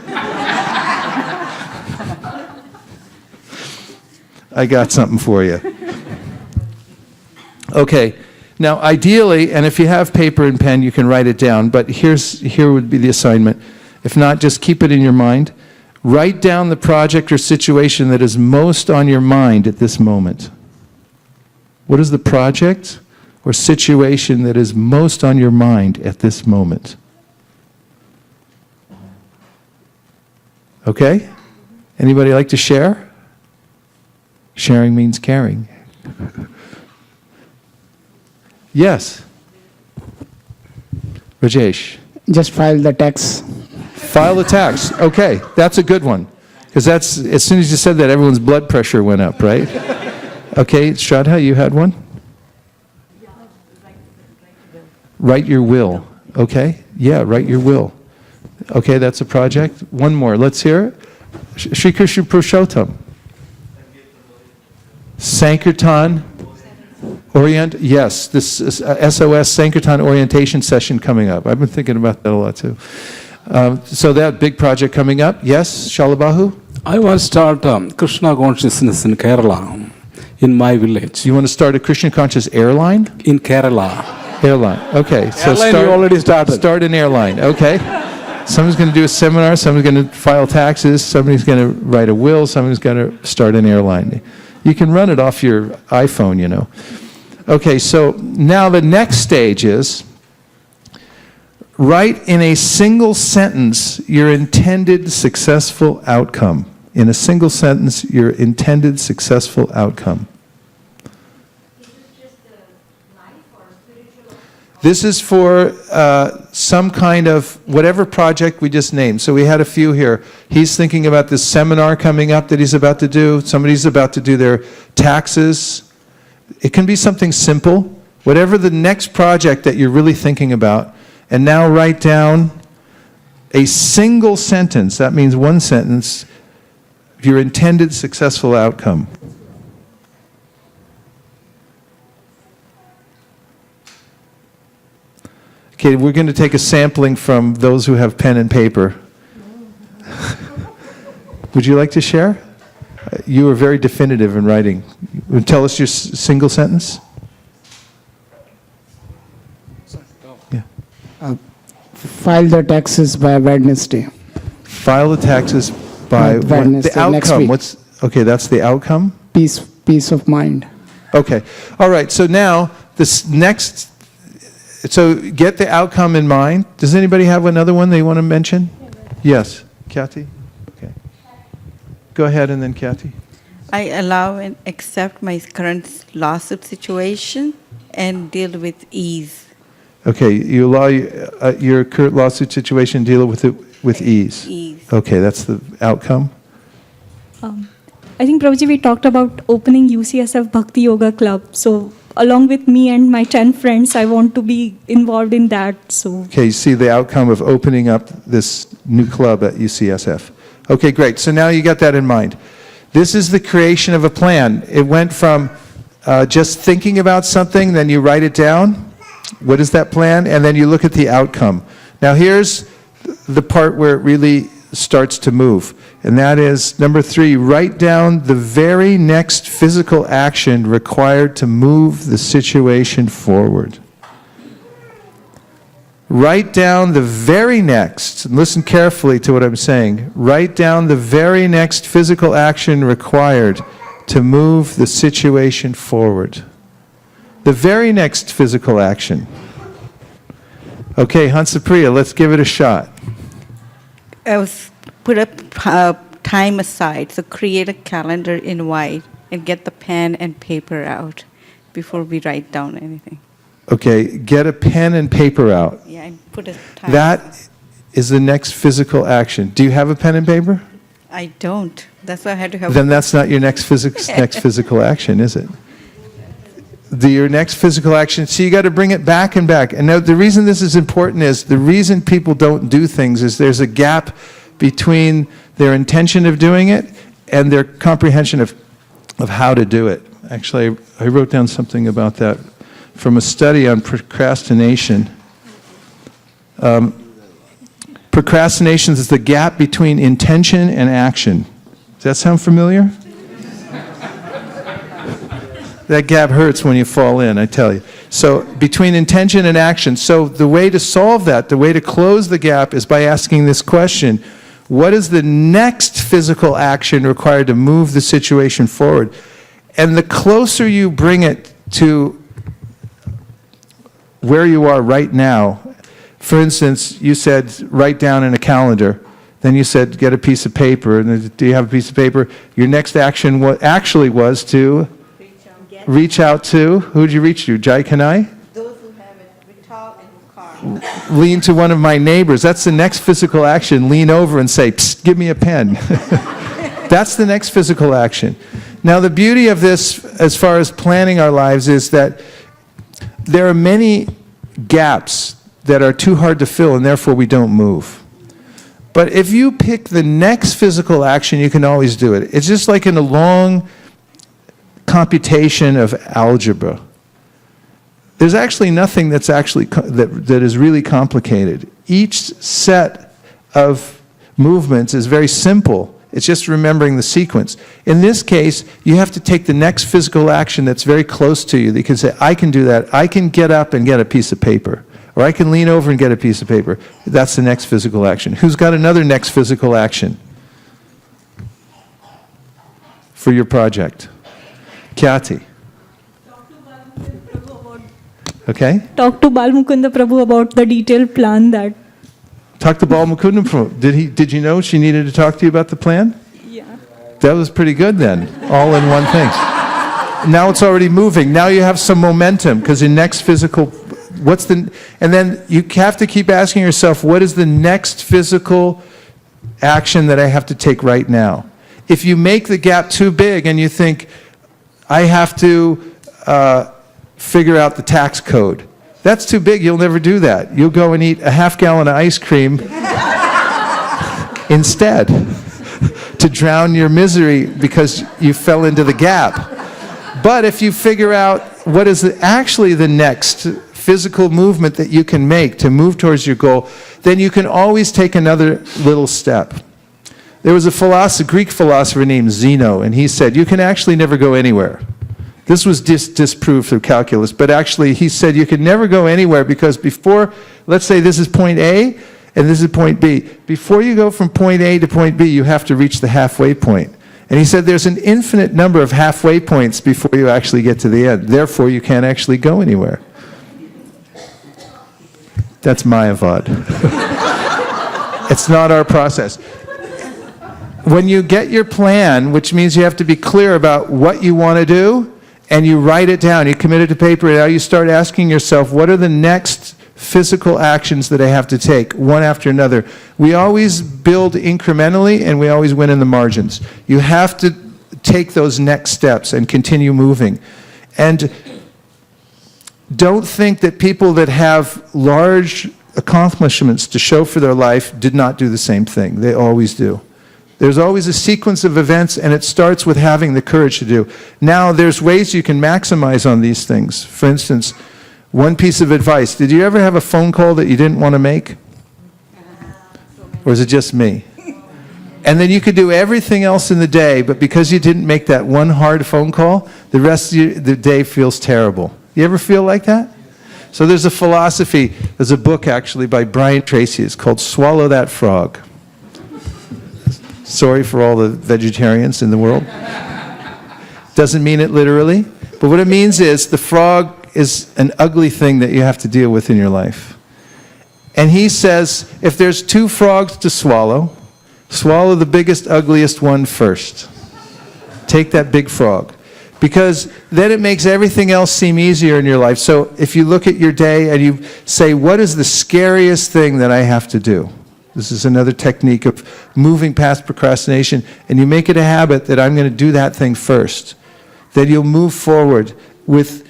[SPEAKER 1] I got something for you. Okay, now ideally, and if you have paper and pen, you can write it down, but here would be the assignment. If not, just keep it in your mind. Write down the project or situation that is most on your mind at this moment. What is the project or situation that is most on your mind at this moment? Okay? Anybody like to share? Sharing means caring. Yes. Rajesh.
[SPEAKER 6] Just file the tax.
[SPEAKER 1] File the tax. Okay, that's a good one. Because that's, as soon as you said that, everyone's blood pressure went up, right? Okay, Shraddha, you had one? Write your will. Okay, yeah, write your will. Okay, that's a project. One more, let's hear it. Shri Krishna Purushottam. Sankirtan yes, this is SOS Sankirtan orientation session coming up. I've been thinking about that a lot too. So that big project coming up. Yes, Shalabahu?
[SPEAKER 7] I want to start Krishna consciousness in Kerala, in my village.
[SPEAKER 1] You want to start a Krishna conscious airline?
[SPEAKER 7] In Kerala.
[SPEAKER 1] Airline, okay. So
[SPEAKER 7] Airline you already started.
[SPEAKER 1] Start an airline, okay. Someone's going to do a seminar, someone's going to file taxes, somebody's going to write a will, someone's going to start an airline. You can run it off your iPhone, you know. Okay, so now the next stage is write in a single sentence your intended successful outcome. In a single sentence, your intended successful outcome. This is for some kind of whatever project we just named. So we had a few here. He's thinking about this seminar coming up that he's about to do. Somebody's about to do their taxes. It can be something simple. Whatever the next project that you're really thinking about. And now write down a single sentence. That means one sentence. Your intended successful outcome. Okay, we're going to take a sampling from those who have pen and paper. Would you like to share? You were very definitive in writing. Tell us your single sentence. Yeah.
[SPEAKER 6] File the taxes by Wednesday.
[SPEAKER 1] File the taxes by
[SPEAKER 6] Wednesday,
[SPEAKER 1] the
[SPEAKER 6] next
[SPEAKER 1] outcome.
[SPEAKER 6] week.
[SPEAKER 1] Okay, that's the outcome?
[SPEAKER 6] Peace of mind.
[SPEAKER 1] Okay. All right, so now this next, so get the outcome in mind. Does anybody have another one they want to mention? Yes. Kathy? Okay. Go ahead and then Kathy.
[SPEAKER 8] I allow and accept my current lawsuit situation and deal with ease.
[SPEAKER 1] Okay, you allow your current lawsuit situation, deal with it with ease.
[SPEAKER 8] Ease.
[SPEAKER 1] Okay, that's the outcome.
[SPEAKER 9] I think, Prabhuji, we talked about opening UCSF Bhakti Yoga Club. So along with me and my 10 friends, I want to be involved in that. So.
[SPEAKER 1] Okay, you see the outcome of opening up this new club at UCSF. Okay, great. So now you got that in mind. This is the creation of a plan. It went from just thinking about something, then you write it down. What is that plan? And then you look at the outcome. Now here's the part where it really starts to move. And that is, number 3, write down the very next physical action required to move the situation forward. Write down the very next, and listen carefully to what I'm saying, write down the very next physical action required to move the situation forward. The very next physical action. Okay, Hansapriya, let's give it a shot.
[SPEAKER 8] I was put a time aside, so create a calendar in white and get the pen and paper out before we write down anything.
[SPEAKER 1] Okay, get a pen and paper out.
[SPEAKER 8] Yeah, and put a time.
[SPEAKER 1] That is the next physical action. Do you have a pen and paper?
[SPEAKER 8] I don't. That's why I had to have.
[SPEAKER 1] Then that's not your next physical action, is it? Your next physical action, so you got to bring it back and back. And now the reason this is important is, the reason people don't do things is there's a gap between their intention of doing it and their comprehension of how to do it. Actually, I wrote down something about that from a study on procrastination. Procrastination is the gap between intention and action. Does that sound familiar? That gap hurts when you fall in, I tell you. So between intention and action. So the way to solve that, the way to close the gap, is by asking this question: what is the next physical action required to move the situation forward? And the closer you bring it to where you are right now, for instance, you said write down in a calendar. Then you said get a piece of paper. And then, do you have a piece of paper? Your next action was to reach out to, who did you reach to? Jai Kanai?
[SPEAKER 8] Those who have it, Vital and Car.
[SPEAKER 1] Lean to one of my neighbors. That's the next physical action. Lean over and say, psst, give me a pen. That's the next physical action. Now the beauty of this, as far as planning our lives, is that there are many gaps that are too hard to fill, and therefore we don't move. But if you pick the next physical action, you can always do it. It's just like in a long computation of algebra. There's actually nothing that's actually that is really complicated. Each set of movements is very simple. It's just remembering the sequence. In this case, you have to take the next physical action that's very close to you. That you can say, I can do that. I can get up and get a piece of paper. Or I can lean over and get a piece of paper. That's the next physical action. Who's got another next physical action for your project? Kyati. Okay?
[SPEAKER 9] Talk to Balmukunda Prabhu about the detailed plan that.
[SPEAKER 1] Talk to Bal Mukunda Prabhu. Did you know she needed to talk to you about the plan?
[SPEAKER 9] Yeah.
[SPEAKER 1] That was pretty good then, all in one thing. Now it's already moving. Now you have some momentum, because your next physical, and then you have to keep asking yourself, what is the next physical action that I have to take right now? If you make the gap too big and you think, I have to figure out the tax code, that's too big, you'll never do that. You'll go and eat a half gallon of ice cream instead to drown your misery because you fell into the gap. But if you figure out what is actually the next physical movement that you can make to move towards your goal, then you can always take another little step. There was a Greek philosopher named Zeno, and he said, you can actually never go anywhere. This was disproved through calculus, but actually he said you can never go anywhere because before, let's say this is point A and this is point B. Before you go from point A to point B, you have to reach the halfway point. And he said there's an infinite number of halfway points before you actually get to the end. Therefore, you can't actually go anywhere. That's Mayavad. It's not our process. When you get your plan, which means you have to be clear about what you want to do, and you write it down, you commit it to paper, and now you start asking yourself, what are the next physical actions that I have to take, one after another? We always build incrementally, and we always win in the margins. You have to take those next steps and continue moving. And don't think that people that have large accomplishments to show for their life did not do the same thing. They always do. There's always a sequence of events, and it starts with having the courage to do. Now, there's ways you can maximize on these things. For instance, one piece of advice. Did you ever have a phone call that you didn't want to make? Or is it just me? And then you could do everything else in the day, but because you didn't make that one hard phone call, the rest of the day feels terrible. You ever feel like that? So there's a philosophy, there's a book actually by Brian Tracy. It's called Swallow That Frog. Sorry for all the vegetarians in the world. Doesn't mean it literally, but what it means is the frog is an ugly thing that you have to deal with in your life. And he says, if there's two frogs to swallow, swallow the biggest, ugliest one first. Take that big frog. Because then it makes everything else seem easier in your life. So if you look at your day and you say, what is the scariest thing that I have to do? This is another technique of moving past procrastination, and you make it a habit that I'm going to do that thing first. Then you'll move forward with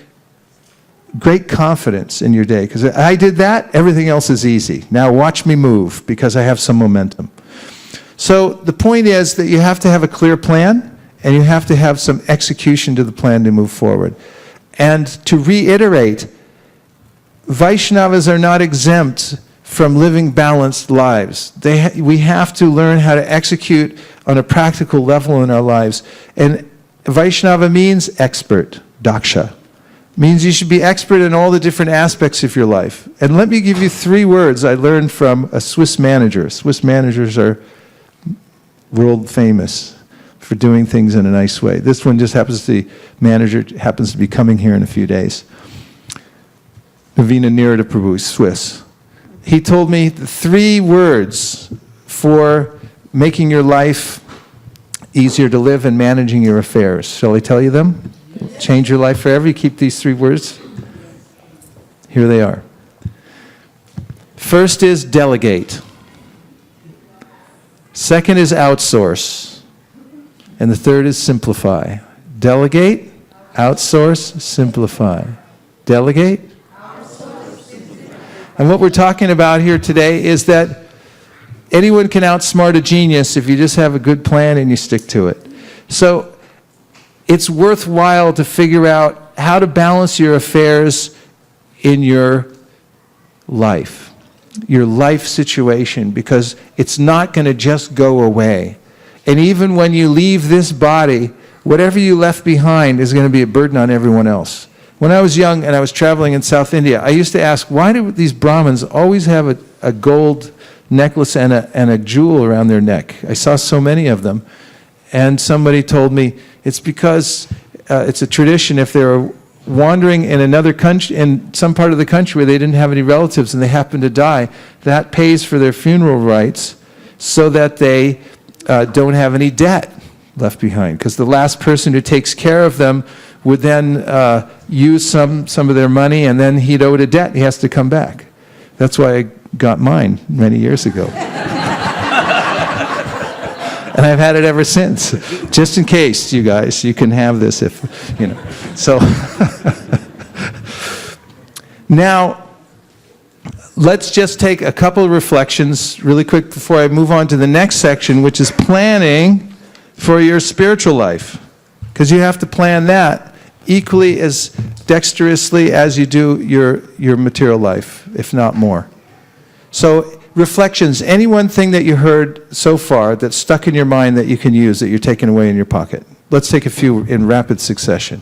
[SPEAKER 1] great confidence in your day. Because I did that, everything else is easy. Now watch me move, because I have some momentum. So the point is that you have to have a clear plan, and you have to have some execution to the plan to move forward. And to reiterate, Vaishnavas are not exempt from living balanced lives. We have to learn how to execute on a practical level in our lives. And Vaishnava means expert, daksha. Means you should be expert in all the different aspects of your life. And let me give you 3 words I learned from a Swiss manager. Swiss managers are world famous for doing things in a nice way. This one just happens to be, manager happens to be coming here in a few days. Navina Nirada Prabhu, Swiss. He told me the 3 words for making your life easier to live and managing your affairs. Shall I tell you them? Change your life forever. You keep these 3 words. Here they are. First is delegate. Second is outsource. And the third is simplify. Delegate, outsource, simplify. Delegate. And what we're talking about here today is that anyone can outsmart a genius if you just have a good plan and you stick to it. So it's worthwhile to figure out how to balance your affairs in your life situation, because it's not going to just go away. And even when you leave this body, whatever you left behind is going to be a burden on everyone else. When I was young and I was traveling in South India, I used to ask, why do these Brahmins always have a gold necklace and a jewel around their neck? I saw so many of them. And somebody told me, it's because it's a tradition. If they were wandering in another country, in some part of the country where they didn't have any relatives and they happened to die, that pays for their funeral rites so that they don't have any debt left behind. Because the last person who takes care of them would then use some of their money, and then he'd owe a debt. He has to come back. That's why I got mine many years ago. And I've had it ever since. Just in case, you guys, you can have this if, you know. So, now, let's just take a couple of reflections really quick before I move on to the next section, which is planning for your spiritual life. Because you have to plan that equally as dexterously as you do your material life, if not more. So, reflections, any one thing that you heard so far that's stuck in your mind that you can use, that you're taking away in your pocket. Let's take a few in rapid succession.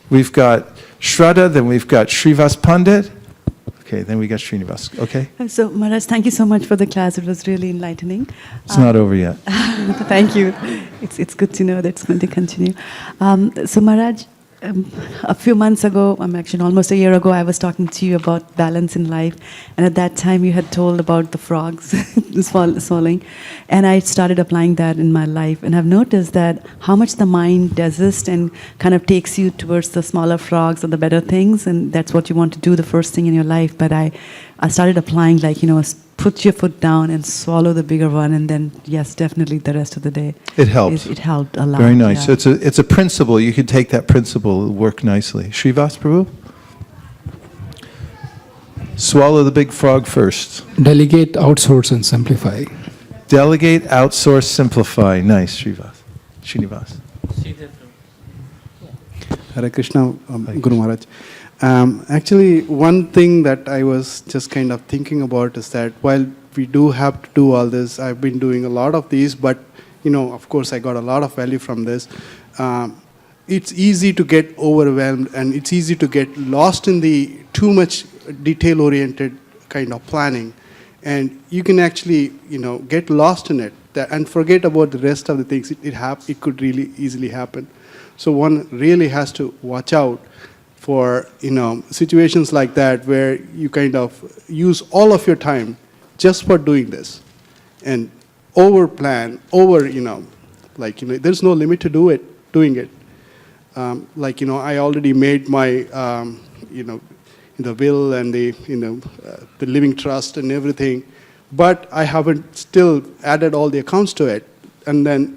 [SPEAKER 1] We've got Shraddha, then we've got Srivas Pandit. Okay, then we got Srinivas. Okay?
[SPEAKER 4] So, Maharaj, thank you so much for the class. It was really enlightening.
[SPEAKER 1] It's not over yet.
[SPEAKER 4] Thank you. It's good to know that it's going to continue. So, Maharaj, a few months ago, actually almost a year ago, I was talking to you about balance in life. And at that time, you had told about the frogs swallowing. And I started applying that in my life. And I've noticed that how much the mind desists and kind of takes you towards the smaller frogs or the better things. And that's what you want to do the first thing in your life. But I started applying, like, put your foot down and swallow the bigger one, and then, yes, definitely the rest of the day.
[SPEAKER 1] It helped.
[SPEAKER 4] It helped a lot.
[SPEAKER 1] Very nice.
[SPEAKER 4] Yeah.
[SPEAKER 1] So it's a principle. You can take that principle. It'll work nicely. Srivas Prabhu? Swallow the big frog first.
[SPEAKER 10] Delegate, outsource, and simplify.
[SPEAKER 1] Delegate, outsource, simplify. Nice, Srinivas.
[SPEAKER 11] Hare Krishna, Guru Maharaj. Actually, one thing that I was just kind of thinking about is that while we do have to do all this, I've been doing a lot of these, but, of course, I got a lot of value from this. It's easy to get overwhelmed, and it's easy to get lost in the too much detail-oriented kind of planning. And you can actually, get lost in it and forget about the rest of the things. It could really easily happen. So one really has to watch out for situations like that where you kind of use all of your time just for doing this, and over plan, there's no limit to doing it. I already made my the will and the the living trust and everything, but I haven't still added all the accounts to it. And then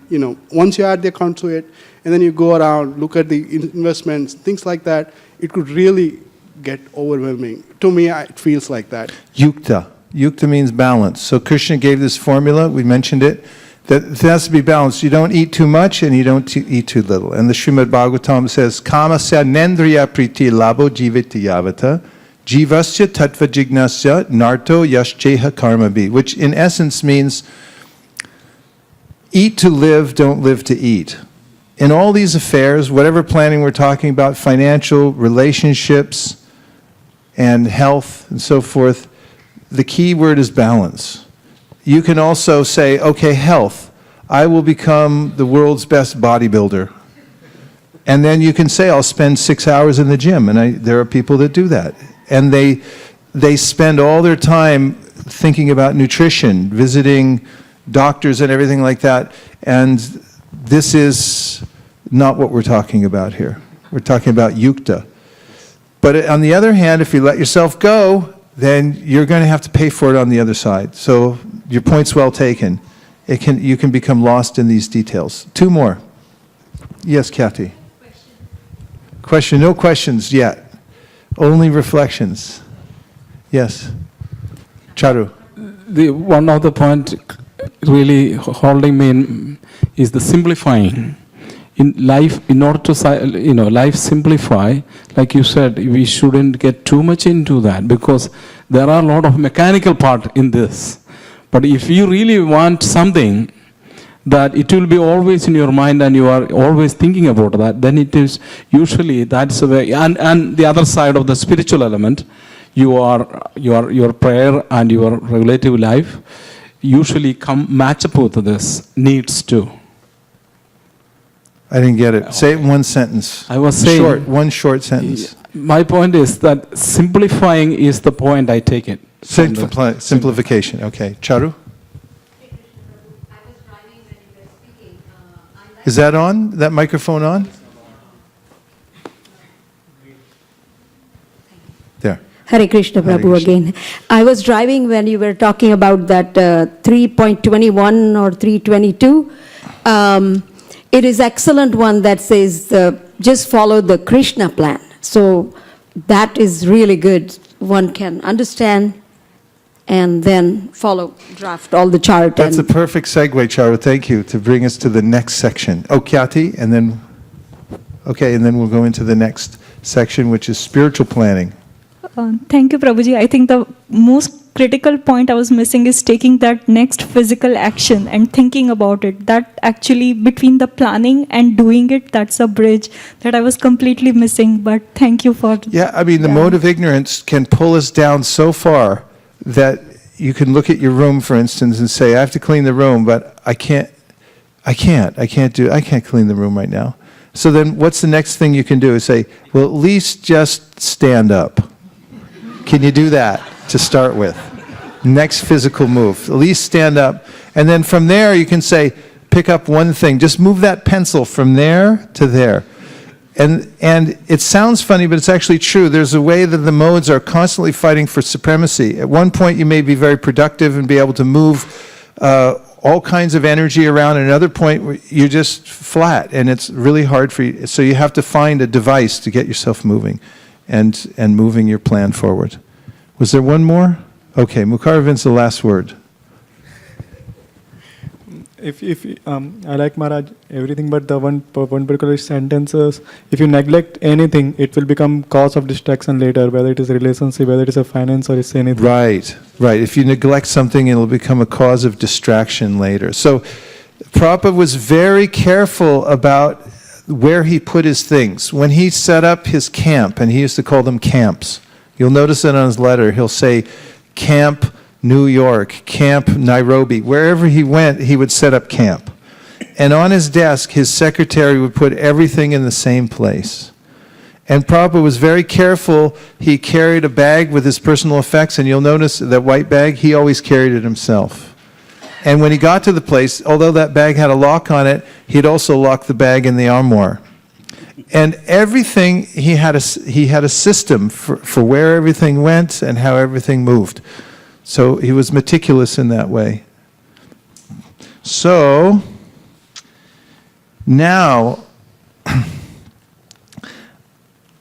[SPEAKER 11] once you add the account to it, and then you go around, look at the investments, things like that, it could really get overwhelming. To me, it feels like that.
[SPEAKER 1] Yukta. Yukta means balance. So Krishna gave this formula, we mentioned it, that it has to be balanced. You don't eat too much and you don't eat too little. And the Srimad Bhagavatam says, Kamasya nendriya priti labo jiviti yavata, jivasya tattva jignasya narto yashcheha karmabhi, which in essence means eat to live, don't live to eat. In all these affairs, whatever planning we're talking about, financial, relationships, and health, and so forth, the key word is balance. You can also say, okay, health, I will become the world's best bodybuilder. And then you can say, I'll spend 6 hours in the gym, and there are people that do that. And they spend all their time thinking about nutrition, visiting doctors and everything like that, and this is not what we're talking about here. We're talking about yukta. But on the other hand, if you let yourself go, then you're going to have to pay for it on the other side. So your point's well taken. You can become lost in these details. Two more. Yes, Kathy. Question. No questions yet. Only reflections. Yes. Charu.
[SPEAKER 7] The one other point really holding me in is the simplifying. In life, in order to life simplify, like you said, we shouldn't get too much into that, because there are a lot of mechanical part in this. But if you really want something, that it will be always in your mind and you are always thinking about that, then it is usually that's the way. And the other side of the spiritual element, your prayer and your relative life usually match up with this needs too.
[SPEAKER 1] I didn't get it. Say it in one sentence.
[SPEAKER 7] I was saying
[SPEAKER 1] one short sentence.
[SPEAKER 7] My point is that simplifying is the point I take it.
[SPEAKER 1] Simplification. Okay. Charu? Is that on? That microphone on? There.
[SPEAKER 12] Hare Krishna Prabhu again. I was driving when you were talking about that 3.21 or 322. It is excellent one that says just follow the Krishna plan. So that is really good. One can understand and then draft all the chart.
[SPEAKER 1] That's a perfect segue, Charu. Thank you, to bring us to the next section. Oh, Kyati, and then we'll go into the next section, which is spiritual planning.
[SPEAKER 9] Thank you, Prabhuji. I think the most critical point I was missing is taking that next physical action and thinking about it. That actually, between the planning and doing it, that's a bridge that I was completely missing. But thank you for...
[SPEAKER 1] Yeah, I mean, the mode of ignorance can pull us down so far that you can look at your room, for instance, and say, I have to clean the room, but I can't clean the room right now. So then what's the next thing you can do? Is say, well, at least just stand up. Can you do that to start with? Next physical move. At least stand up. And then from there you can say, pick up one thing. Just move that pencil from there to there. And it sounds funny, but it's actually true. There's a way that the modes are constantly fighting for supremacy. At one point you may be very productive and be able to move all kinds of energy around. At another point you're just flat and it's really hard for you. So you have to find a device to get yourself moving. And moving your plan forward. Was there one more? Okay, Mukaravin's the last word.
[SPEAKER 5] I like Maharaj everything, but the one particular sentence is, if you neglect anything, it will become cause of distraction later, whether it is a relationship, whether it is a finance or it's anything.
[SPEAKER 1] Right. If you neglect something, it'll become a cause of distraction later. So Prabhupada was very careful about where he put his things. When he set up his camp, and he used to call them camps, you'll notice it on his letter, he'll say Camp New York, Camp Nairobi. Wherever he went, he would set up camp. And on his desk, his secretary would put everything in the same place. And Prabhupada was very careful. He carried a bag with his personal effects, and you'll notice that white bag, he always carried it himself. And when he got to the place, although that bag had a lock on it, he'd also lock the bag in the armoire. And everything, he had a system for where everything went and how everything moved. So he was meticulous in that way. So now,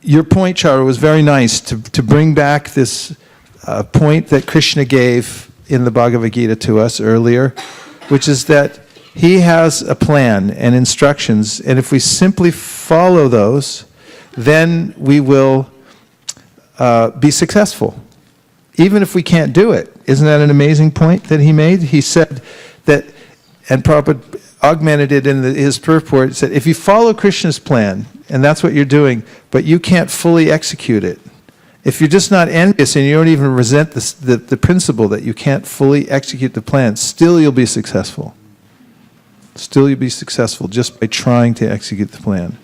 [SPEAKER 1] your point, Charu, was very nice to bring back this point that Krishna gave in the Bhagavad Gita to us earlier, which is that he has a plan and instructions, and if we simply follow those, then we will be successful, even if we can't do it. Isn't that an amazing point that he made? He said that, and Prabhupada augmented it in his purport, he said, if you follow Krishna's plan, and that's what you're doing, but you can't fully execute it, if you're just not envious and you don't even resent the principle that you can't fully execute the plan, still you'll be successful. Still you'll be successful just by trying to execute the plan.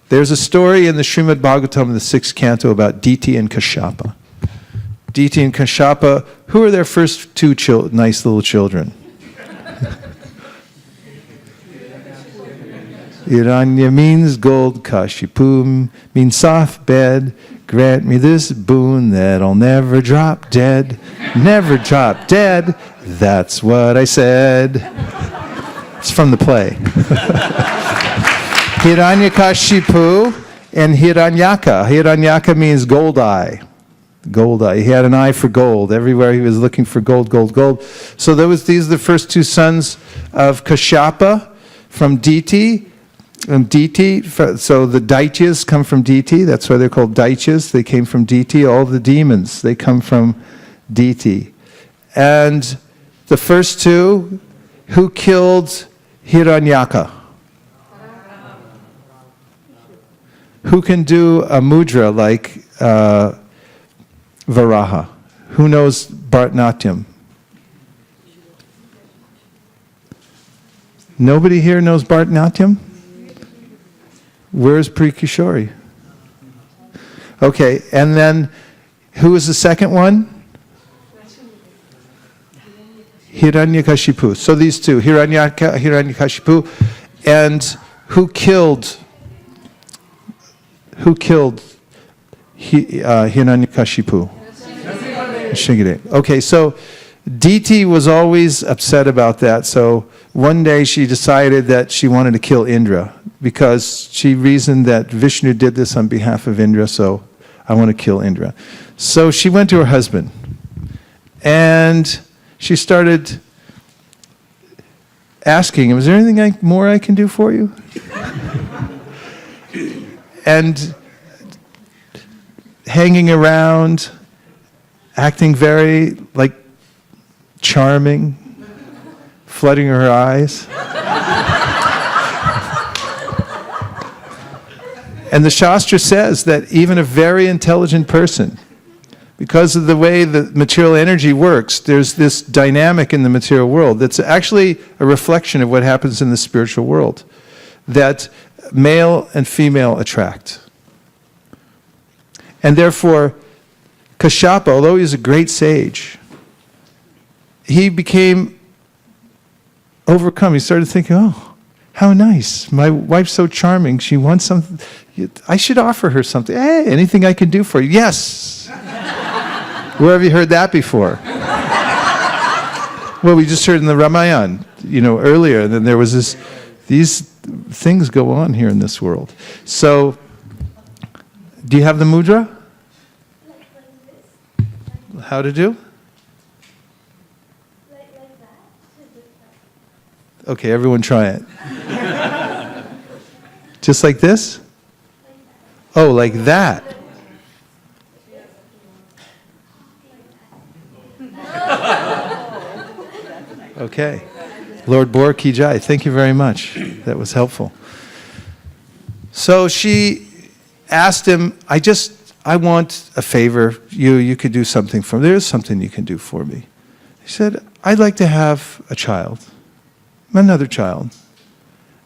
[SPEAKER 1] There's a story in the Srimad Bhagavatam, the 6th canto, about Diti and Kashyapa. Diti and Kashyapa, who are their first two nice little children? Hiranya means gold, Kashipu means soft bed. Grant me this boon that I'll never drop dead. Never drop dead. That's what I said. It's from the play. Hiranyakashipu and Hiranyaka. Hiranyaka means gold eye. Gold eye. He had an eye for gold. Everywhere he was looking for gold, gold, gold. So these are the first two sons of Kashyapa from Diti. And Diti, so the Daityas come from Diti. That's why they're called Daityas. They came from Diti. All the demons, they come from Diti. And the first two, who killed Hiranyaka. Who can do a mudra like Varaha? Who knows Bharatanatyam? Nobody here knows Bharatanatyam? Where's Prikishori? Okay, and then who is the second one? Hiranyakashipu. So these two, Hiranyakashipu, and who killed Hiranyakashipu? Shigire. Okay, so Diti was always upset about that. So one day she decided that she wanted to kill Indra because she reasoned that Vishnu did this on behalf of Indra, so I want to kill Indra. So she went to her husband and she started asking him, is there anything more I can do for you? And hanging around, acting very charming, flooding her eyes. And the Shastra says that even a very intelligent person, because of the way the material energy works, there's this dynamic in the material world that's actually a reflection of what happens in the spiritual world, that male and female attract. And therefore, Kashyapa, although he was a great sage, he became overcome. He started thinking, oh, how nice. My wife's so charming. She wants something. I should offer her something. Hey, anything I can do for you? Yes. Where have you heard that before? Well, we just heard in the Ramayana, earlier. And then there was these things go on here in this world. So, do you have the mudra? How to do? Okay, everyone try it. Just like this? Oh, like that. Okay. Lord Bor Ki Jai, thank you very much. That was helpful. So she asked him, I want a favor. You could do something for me. There's something you can do for me. He said, I'd like to have a child. Another child.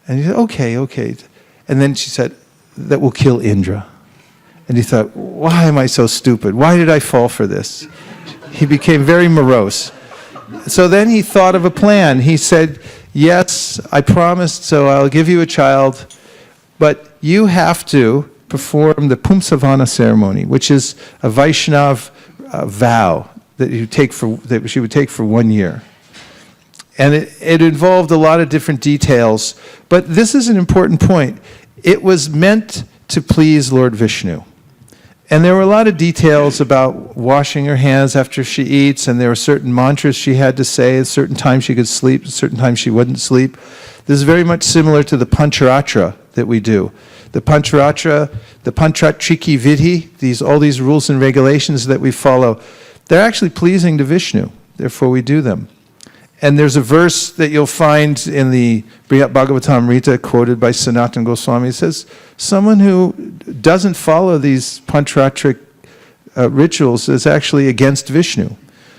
[SPEAKER 1] And he said, okay. And then she said, that will kill Indra. And he thought, why am I so stupid? Why did I fall for this? He became very morose. So then he thought of a plan. He said, yes, I promised, so I'll give you a child, but you have to perform the Pumsavana ceremony, which is a Vaishnav vow that she would take for 1 year. And it involved a lot of different details, but this is an important point. It was meant to please Lord Vishnu. And there were a lot of details about washing her hands after she eats, and there were certain mantras she had to say, at certain times she could sleep, at certain times she wouldn't sleep. This is very much similar to the Pancharatra that we do. The Pancharatra, the Panchatriki Vidhi, all these rules and regulations that we follow, they're actually pleasing to Vishnu, therefore we do them. And there's a verse that you'll find in the Brihad Bhagavatamrita quoted by Sanatana Goswami. It says, someone who doesn't follow these Pancharatric rituals is actually against Vishnu.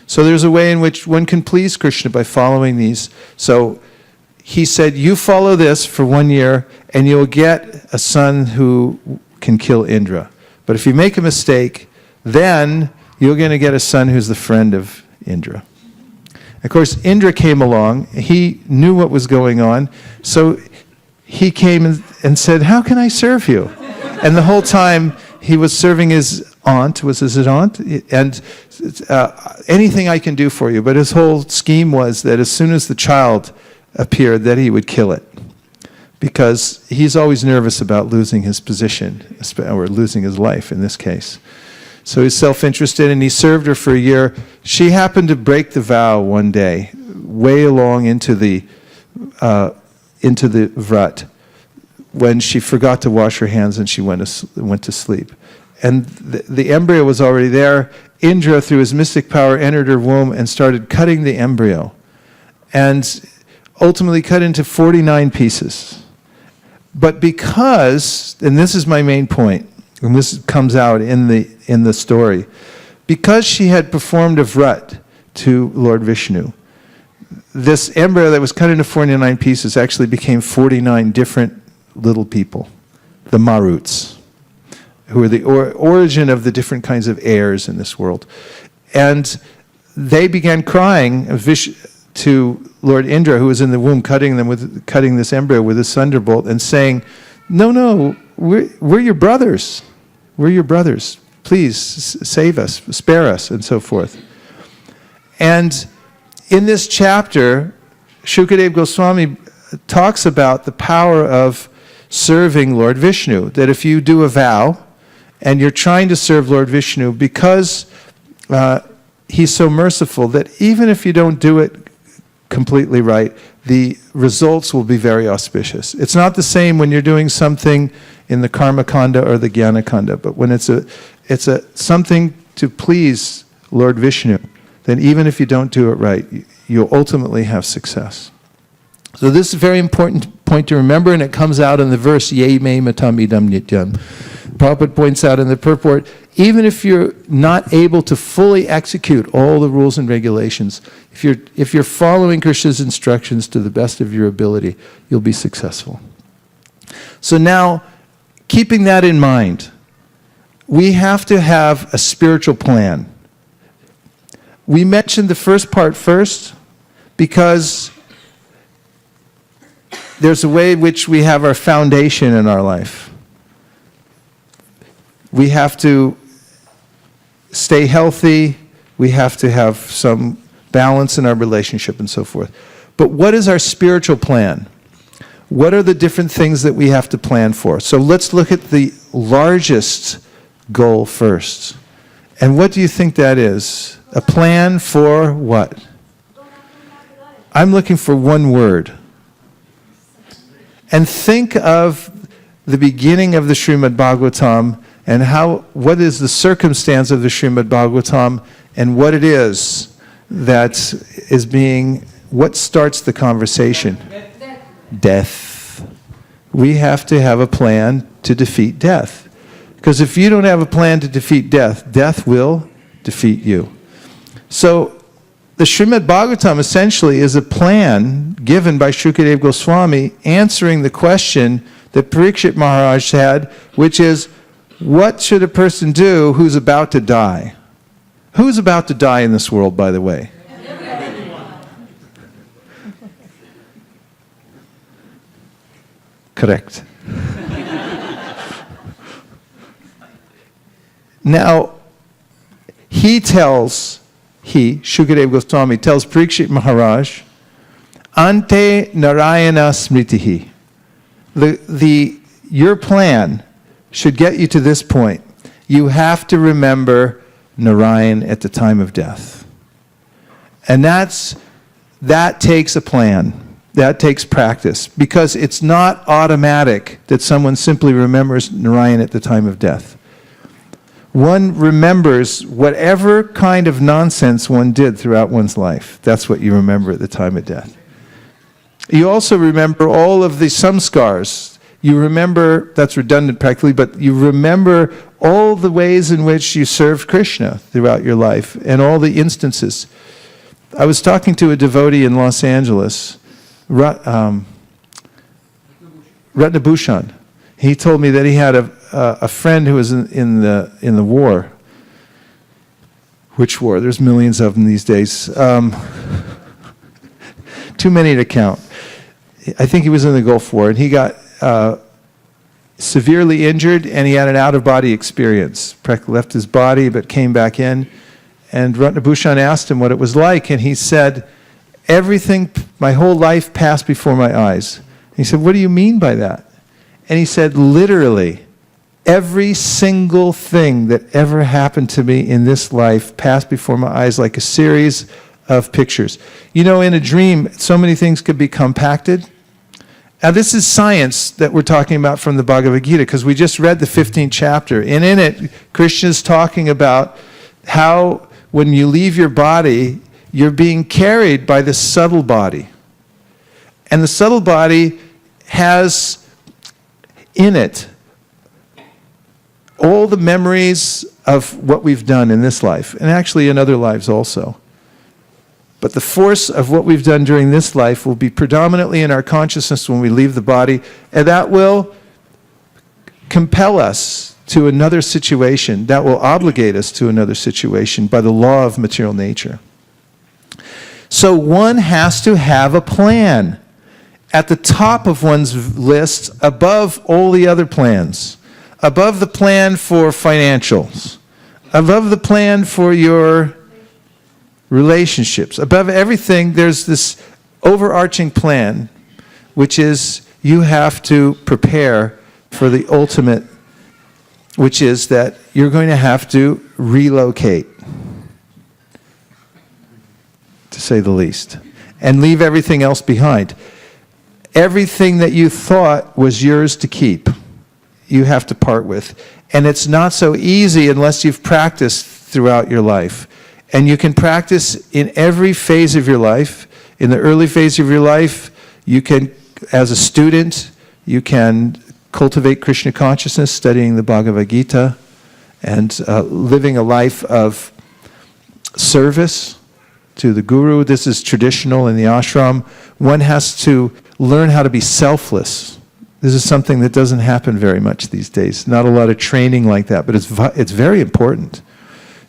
[SPEAKER 1] So there's a way in which one can please Krishna by following these. So he said, you follow this for 1 year and you'll get a son who can kill Indra. But if you make a mistake, then you're going to get a son who's the friend of Indra. Of course, Indra came along. He knew what was going on. So he came and said, how can I serve you? And the whole time he was serving his aunt, and anything I can do for you. But his whole scheme was that as soon as the child appeared, that he would kill it. Because he's always nervous about losing his position, or losing his life in this case. So he's self-interested, and he served her for a year. She happened to break the vow one day, way along into the vrat, when she forgot to wash her hands and she went to sleep. And the embryo was already there. Indra, through his mystic power, entered her womb and started cutting the embryo. And ultimately cut into 49 pieces. But because, and this is my main point, and this comes out in the story, because she had performed a vrat to Lord Vishnu, this embryo that was cut into 49 pieces actually became 49 different little people, the Maruts, who are the origin of the different kinds of heirs in this world. And they began crying to Lord Indra, who was in the womb, cutting this embryo with a thunderbolt, and saying, "No, we're your brothers. We're your brothers. Please save us, spare us," and so forth. And in this chapter, Shukadeva Goswami talks about the power of serving Lord Vishnu, that if you do a vow and you're trying to serve Lord Vishnu, because he's so merciful, that even if you don't do it completely right, the results will be very auspicious. It's not the same when you're doing something in the Karma Kanda or the Jnana Kanda, but when it's something to please Lord Vishnu, then even if you don't do it right, you'll ultimately have success. So this is a very important point to remember, and it comes out in the verse, Ye me matam idam nityam. Prabhupada points out in the purport, even if you're not able to fully execute all the rules and regulations, if you're following Krishna's instructions to the best of your ability, you'll be successful. So now, keeping that in mind, we have to have a spiritual plan. We mentioned the first part first because there's a way in which we have our foundation in our life. We have to stay healthy, we have to have some balance in our relationship and so forth. But what is our spiritual plan? What are the different things that we have to plan for? So let's look at the largest goal first. And what do you think that is? A plan for what? I'm looking for one word. And think of the beginning of the Srimad Bhagavatam and what is the circumstance of the Srimad Bhagavatam and what it is that is what starts the conversation? Death. We have to have a plan to defeat death. Because if you don't have a plan to defeat death, death will defeat you. So the Srimad Bhagavatam essentially is a plan given by Shukadeva Goswami answering the question that Parikshit Maharaj had, which is, what should a person do who's about to die? Who's about to die in this world, by the way? Correct. Now, Shukadeva Goswami tells Parikshit Maharaj, Ante Narayana Smritihi. Your plan should get you to this point. You have to remember Narayan at the time of death. And that takes a plan. That takes practice. Because it's not automatic that someone simply remembers Narayan at the time of death. One remembers whatever kind of nonsense one did throughout one's life. That's what you remember at the time of death. You also remember all of the samskars. You remember, that's redundant practically, but you remember all the ways in which you served Krishna throughout your life and all the instances. I was talking to a devotee in Los Angeles, Ratnabhushan. He told me that he had a friend who was in the war. Which war? There's millions of them these days. Too many to count. I think he was in the Gulf War, and he got severely injured, and he had an out-of-body experience. Left his body, but came back in. And Ratnabhushan asked him what it was like, and he said, everything, my whole life passed before my eyes. And he said, what do you mean by that? And he said, literally, every single thing that ever happened to me in this life passed before my eyes like a series of pictures. You know, in a dream, so many things could be compacted. Now, this is science that we're talking about from the Bhagavad Gita, because we just read the 15th chapter. And in it, Krishna's talking about how when you leave your body, you're being carried by this subtle body. And the subtle body has in it all the memories of what we've done in this life, and actually in other lives also. But the force of what we've done during this life will be predominantly in our consciousness when we leave the body, and that will compel us to another situation, that will obligate us to another situation by the law of material nature. So one has to have a plan at the top of one's list, above all the other plans, above the plan for financials, above the plan for your relationships, above everything. There's this overarching plan, which is you have to prepare for the ultimate, which is that you're going to have to relocate, to say the least, and leave everything else behind. Everything that you thought was yours to keep, you have to part with. And it's not so easy unless you've practiced throughout your life. And you can practice in every phase of your life. In the early phase of your life, you can, as a student, you can cultivate Krishna consciousness, studying the Bhagavad Gita, and living a life of service to the Guru. This is traditional in the ashram. One has to learn how to be selfless. This is something that doesn't happen very much these days. Not a lot of training like that, but it's very important.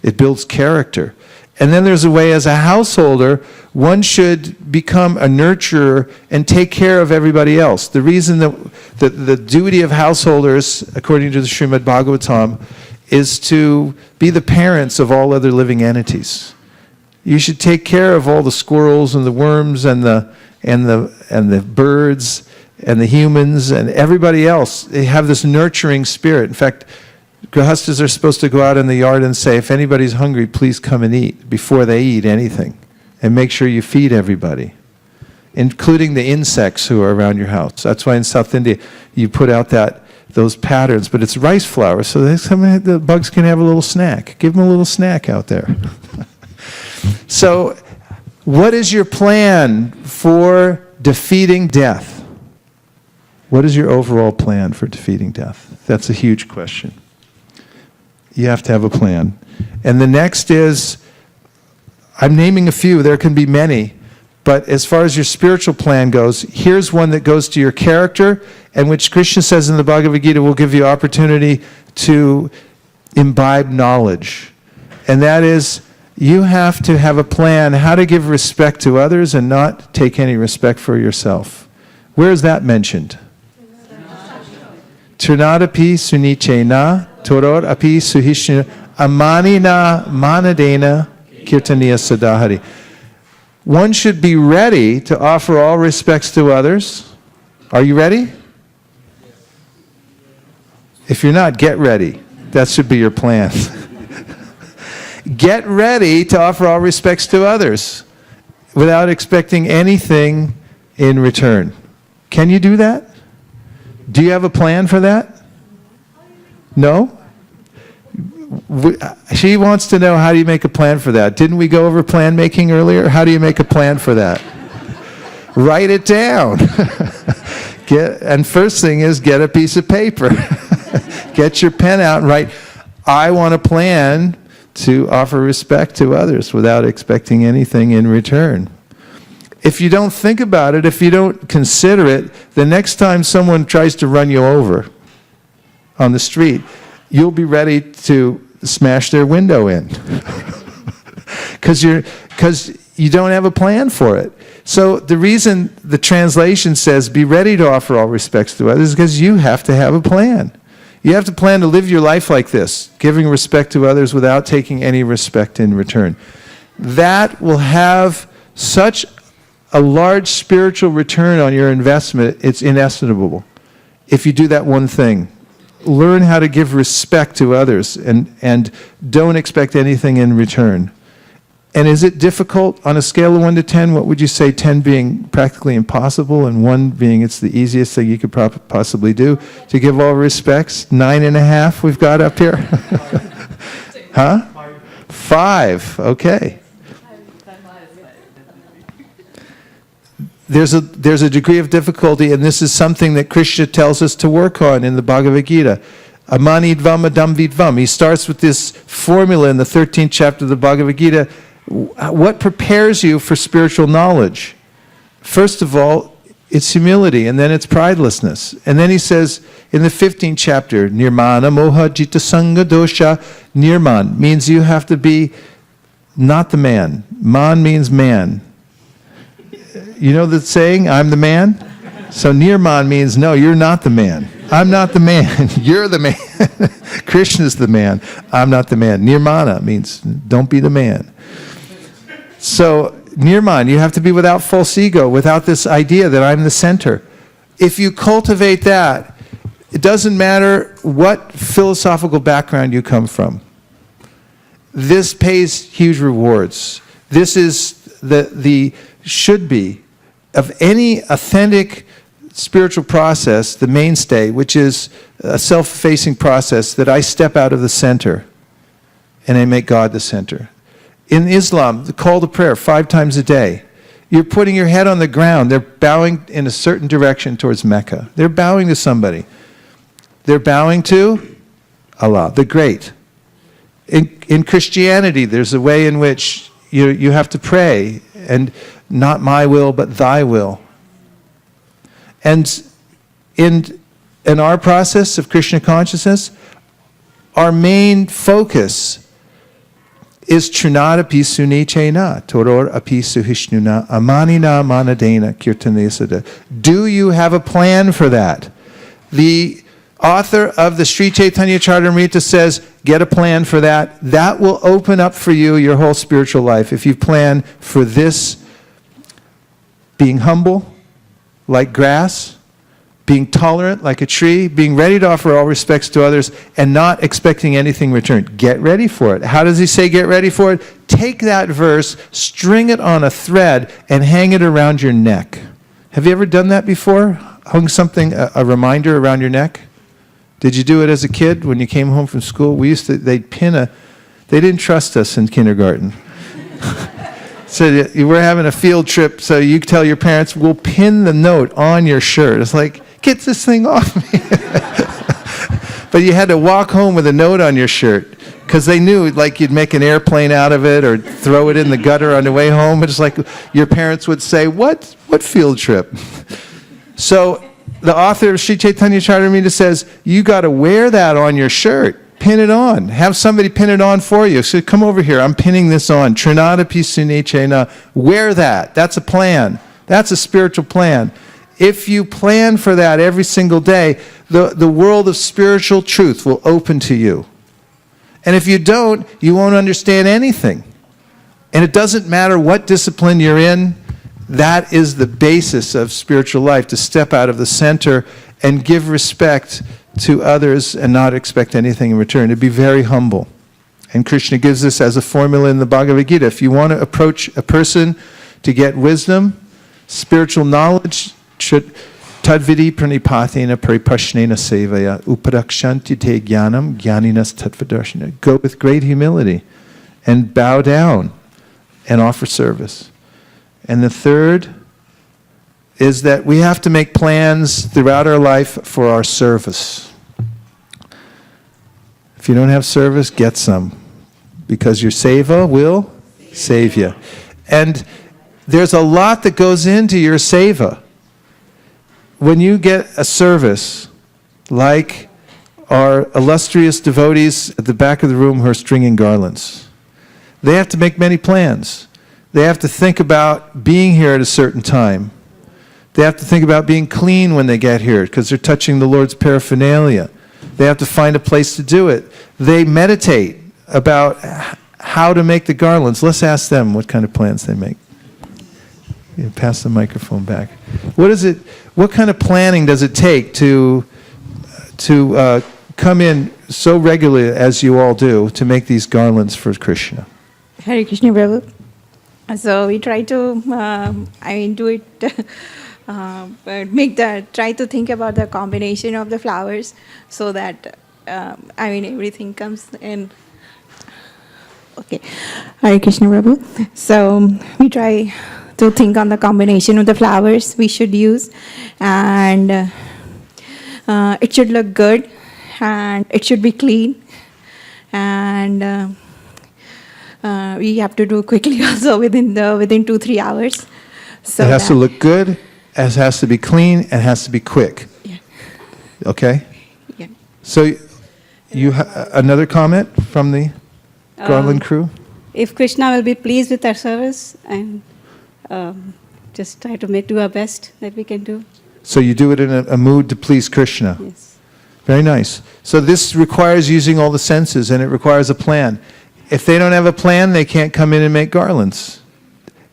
[SPEAKER 1] It builds character. And then there's a way, as a householder, one should become a nurturer and take care of everybody else. The reason that the duty of householders, according to the Srimad Bhagavatam, is to be the parents of all other living entities. You should take care of all the squirrels and the worms and the birds and the humans and everybody else. They have this nurturing spirit. In fact, Grihastas are supposed to go out in the yard and say, if anybody's hungry, please come and eat before they eat anything. And make sure you feed everybody, including the insects who are around your house. That's why in South India you put out those patterns, but it's rice flour, so the bugs can have a little snack. Give them a little snack out there. So, what is your plan for defeating death? What is your overall plan for defeating death? That's a huge question. You have to have a plan. And the next is, I'm naming a few, there can be many, but as far as your spiritual plan goes, here's one that goes to your character, and which Krishna says in the Bhagavad Gita will give you opportunity to imbibe knowledge. And that is, you have to have a plan how to give respect to others and not take any respect for yourself. Where is that mentioned? Trinadapi sunichena, toror api suhishna, amanina manadena kirtaniya sadahari. One should be ready to offer all respects to others. Are you ready? If you're not, get ready. That should be your plan. Get ready to offer all respects to others without expecting anything in return. Can you do that? Do you have a plan for that? No? She wants to know, how do you make a plan for that? Didn't we go over plan making earlier? How do you make a plan for that? Write it down. And first thing is, get a piece of paper. Get your pen out and write, I want a plan to offer respect to others without expecting anything in return. If you don't think about it, if you don't consider it, the next time someone tries to run you over on the street, you'll be ready to smash their window in. Because you don't have a plan for it. So the reason the translation says, be ready to offer all respects to others, is because you have to have a plan. You have to plan to live your life like this, giving respect to others without taking any respect in return. That will have such a large spiritual return on your investment, it's inestimable. If you do that one thing, learn how to give respect to others and don't expect anything in return. And is it difficult on a scale of 1 to 10? What would you say, 10 being practically impossible and 1 being it's the easiest thing you could possibly do? To give all respects? 9.5 we've got up here? Huh? 5, okay. there's a degree of difficulty, and this is something that Krishna tells us to work on in the Bhagavad Gita. Amanidvam adam vidvam. He starts with this formula in the 13th chapter of the Bhagavad Gita. What prepares you for spiritual knowledge? First of all, it's humility, and then it's pridelessness. And then he says in the 15th chapter, Nirmana moha jita sanga dosha. Nirman means you have to be not the man. Man means man. You know the saying, I'm the man? So Nirman means, no, you're not the man. I'm not the man. You're the man. Krishna's the man. I'm not the man. Nirmana means, don't be the man. So, Nirman, you have to be without false ego, without this idea that I'm the center. If you cultivate that, it doesn't matter what philosophical background you come from. This pays huge rewards. This is the should be of any authentic spiritual process, the mainstay, which is a self-effacing process that I step out of the center and I make God the center. In Islam, the call to prayer 5 times a day. You're putting your head on the ground. They're bowing in a certain direction towards Mecca. They're bowing to somebody. They're bowing to Allah, the Great. In Christianity, there's a way in which you have to pray, and not my will, but thy will. And in our process of Krishna consciousness, our main focus is Trinada Pisuni Chena, Toror Apisu Hishnuna, Amanina Manadena Kirtanesada. Do you have a plan for that? The author of the Sri Chaitanya Charitamrita says, get a plan for that. That will open up for you your whole spiritual life. If you plan for this, being humble, like grass, being tolerant like a tree, being ready to offer all respects to others, and not expecting anything returned. Get ready for it. How does he say get ready for it? Take that verse, string it on a thread, and hang it around your neck. Have you ever done that before? Hung something, a reminder around your neck? Did you do it as a kid when you came home from school? They'd pin they didn't trust us in kindergarten. So you were having a field trip, so you tell your parents, we'll pin the note on your shirt. It's like, get this thing off me. But you had to walk home with a note on your shirt because they knew like you'd make an airplane out of it or throw it in the gutter on the way home. It's like your parents would say, what field trip? So the author of Sri Chaitanya Charitamrita says, you got to wear that on your shirt. Pin it on. Have somebody pin it on for you. So come over here. I'm pinning this on. Trinada Pisune Chena. Wear that. That's a plan. That's a spiritual plan. If you plan for that every single day, the world of spiritual truth will open to you. And if you don't, you won't understand anything. And it doesn't matter what discipline you're in. That is the basis of spiritual life, to step out of the center and give respect to others and not expect anything in return, to be very humble. And Krishna gives this as a formula in the Bhagavad Gita. If you want to approach a person to get wisdom, spiritual knowledge, tadvidi pranipatena paripashnena sevaya upadakshanti te jnanam jnaninas tattvadarshana. Go with great humility and bow down and offer service. And the third is that we have to make plans throughout our life for our service. If you don't have service, get some, because your seva will save you. And there's a lot that goes into your seva. When you get a service, like our illustrious devotees at the back of the room who are stringing garlands, they have to make many plans. They have to think about being here at a certain time. They have to think about being clean when they get here because they're touching the Lord's paraphernalia. They have to find a place to do it. They meditate about how to make the garlands. Let's ask them what kind of plans they make. Yeah, pass the microphone back. What kind of planning does it take to come in so regularly as you all do to make these garlands for Krishna?
[SPEAKER 13] Hare Krishna Prabhu. So we try to, do it. But try to think about the combination of the flowers so that everything comes in. Okay, Hare Krishna Prabhu. So we try to think on the combination of the flowers we should use, and it should look good, and it should be clean, and we have to do quickly also within 2-3 hours. So
[SPEAKER 1] it has to look good, it has to be clean, and it has to be quick.
[SPEAKER 13] Yeah.
[SPEAKER 1] Okay?
[SPEAKER 13] Yeah.
[SPEAKER 1] So you another comment from the garland crew?
[SPEAKER 14] If Krishna will be pleased with our service, and just try to do our best that we can do.
[SPEAKER 1] So you do it in a mood to please Krishna.
[SPEAKER 14] Yes.
[SPEAKER 1] Very nice. So this requires using all the senses, and it requires a plan. If they don't have a plan, they can't come in and make garlands.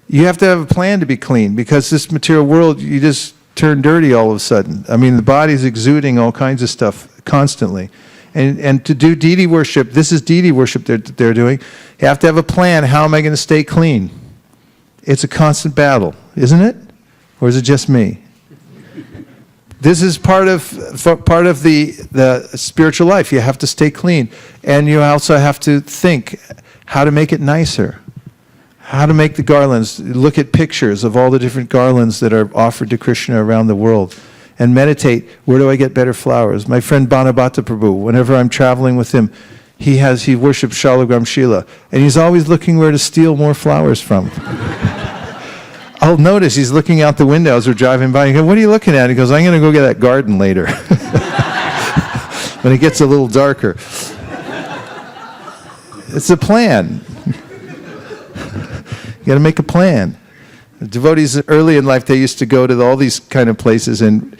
[SPEAKER 1] You have to have a plan to be clean, because this material world, you just turn dirty all of a sudden. I mean, the body's exuding all kinds of stuff constantly. And to do Diti worship, this is Diti worship they're doing, you have to have a plan. How am I going to stay clean? It's a constant battle, isn't it? Or is it just me? This is part of the spiritual life. You have to stay clean. And you also have to think how to make it nicer. How to make the garlands. Look at pictures of all the different garlands that are offered to Krishna around the world. And meditate, where do I get better flowers? My friend Bhagavad Prabhu, whenever I'm traveling with him, he worships Shalagram Shila. And he's always looking where to steal more flowers from. I'll notice he's looking out the window as we're driving by. I go, what are you looking at? He goes, I'm going to go get that garden later. When it gets a little darker. It's a plan. You got to make a plan. Devotees early in life, they used to go to all these kind of places and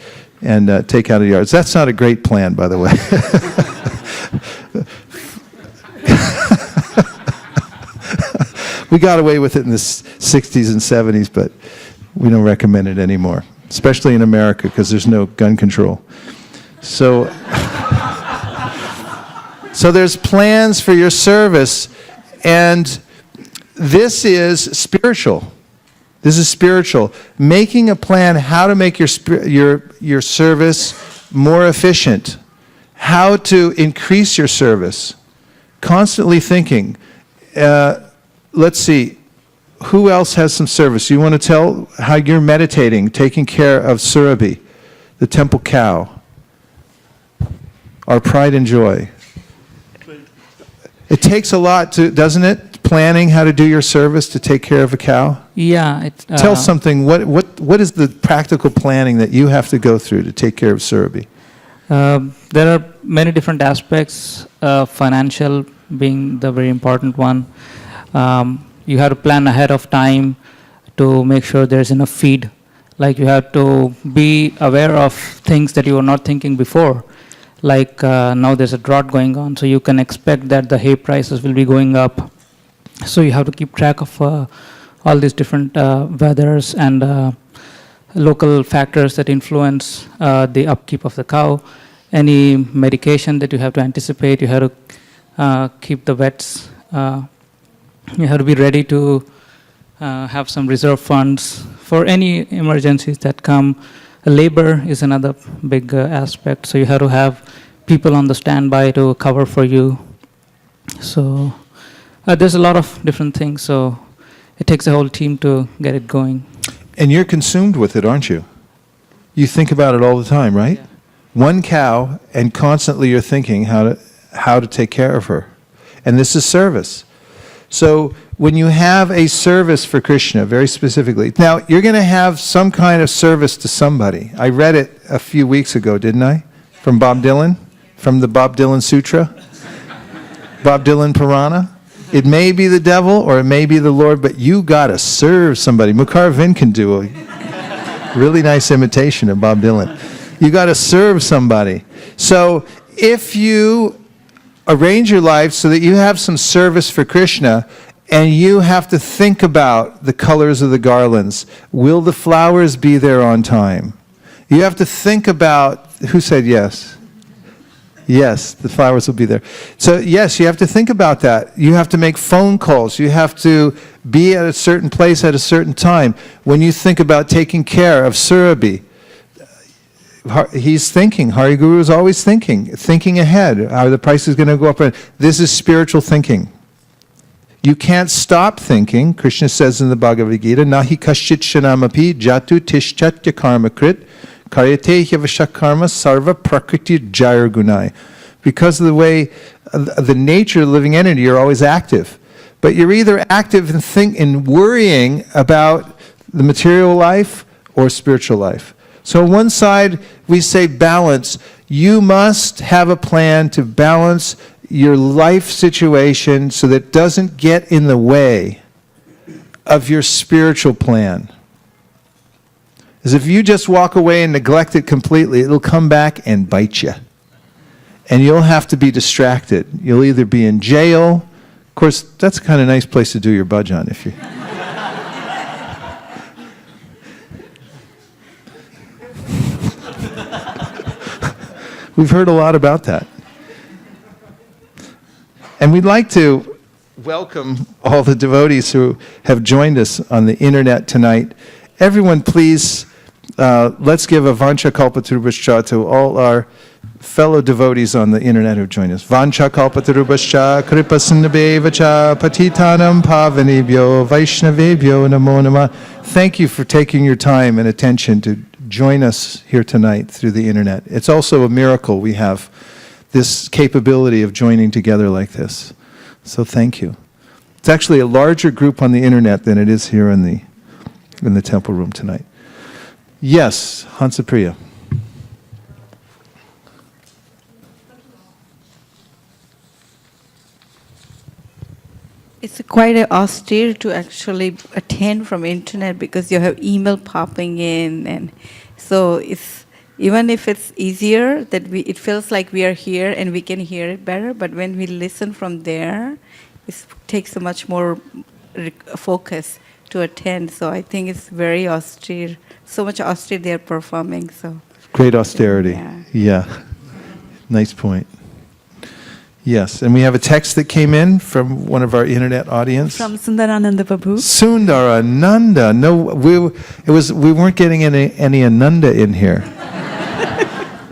[SPEAKER 1] take out of yards. That's not a great plan, by the way. We got away with it in the 60s and 70s, but we don't recommend it anymore, especially in America, because there's no gun control. So there's plans for your service, and this is spiritual. This is spiritual. Making a plan how to make your service more efficient, how to increase your service, constantly thinking. Let's see, who else has some service? You want to tell how you're meditating, taking care of Surabhi, the temple cow, our pride and joy. It takes a lot to, doesn't it? Planning how to do your service to take care of a cow?
[SPEAKER 15] Yeah.
[SPEAKER 1] Tell something, what is the practical planning that you have to go through to take care of Surabhi?
[SPEAKER 15] There are many different aspects, financial being the very important one. You have to plan ahead of time to make sure there's enough feed. Like you have to be aware of things that you were not thinking before. Like now there's a drought going on, so you can expect that the hay prices will be going up. So you have to keep track of all these different weathers and local factors that influence the upkeep of the cow. Any medication that you have to anticipate, you have to keep the vets. You have to be ready to have some reserve funds for any emergencies that come. Labor is another big aspect, so you have to have people on the standby to cover for you. So there's a lot of different things, so it takes a whole team to get it going.
[SPEAKER 1] And you're consumed with it, aren't you? You think about it all the time, right? Yeah. One cow, and constantly you're thinking how to take care of her. And this is service. So when you have a service for Krishna, very specifically, now you're going to have some kind of service to somebody. I read it a few weeks ago, didn't I? From Bob Dylan, from the Bob Dylan Sutra, Bob Dylan Purana. It may be the devil or it may be the Lord, but you got to serve somebody. Mukhar Vin can do a really nice imitation of Bob Dylan. You got to serve somebody. So if you arrange your life so that you have some service for Krishna, and you have to think about the colors of the garlands. Will the flowers be there on time? You have to think about, who said yes? Yes, the flowers will be there. So yes, you have to think about that. You have to make phone calls. You have to be at a certain place at a certain time. When you think about taking care of Surabhi, he's thinking, Hari Guru is always thinking ahead. Are the prices going to go up? This is spiritual thinking. You can't stop thinking. Krishna says in the Bhagavad Gita, Nahi kaschit shanamapi jatu tishchatya karmakrit karyate hyavashak karma sarva prakriti jayar gunai. Because of the way, the nature of the living entity, you're always active. But you're either active in worrying about the material life or spiritual life. So on one side, we say balance. You must have a plan to balance your life situation so that it doesn't get in the way of your spiritual plan. As if you just walk away and neglect it completely, it'll come back and bite you. And you'll have to be distracted. You'll either be in jail. Of course, that's a kind of nice place to do your bhajan if you... We've heard a lot about that. And we'd like to welcome all the devotees who have joined us on the internet tonight. Everyone, please, let's give a Vancha Kalpatarubhascha to all our fellow devotees on the internet who joined us. Vancha Kalpatarubhascha, Kripasinnabevacha, Patitanam Pavanebhyo, Vaishnavebhyo, Namo Namah. Thank you for taking your time and attention to join us here tonight through the internet. It's also a miracle we have this capability of joining together like this. So thank you. It's actually a larger group on the internet than it is here in the temple room tonight. Yes, Hansapriya.
[SPEAKER 8] It's quite austere to actually attend from internet because you have email popping in, and so it's even if it's easier that it feels like we are here and we can hear it better. But when we listen from there, it takes a much more focus to attend. So I think it's very austere. So much austere they are performing. So
[SPEAKER 1] great austerity. Yeah. Nice point. Yes, and we have a text that came in from one of our internet audience.
[SPEAKER 4] From Sundarananda Prabhu.
[SPEAKER 1] Sundarananda. No, we weren't getting any Ananda in here.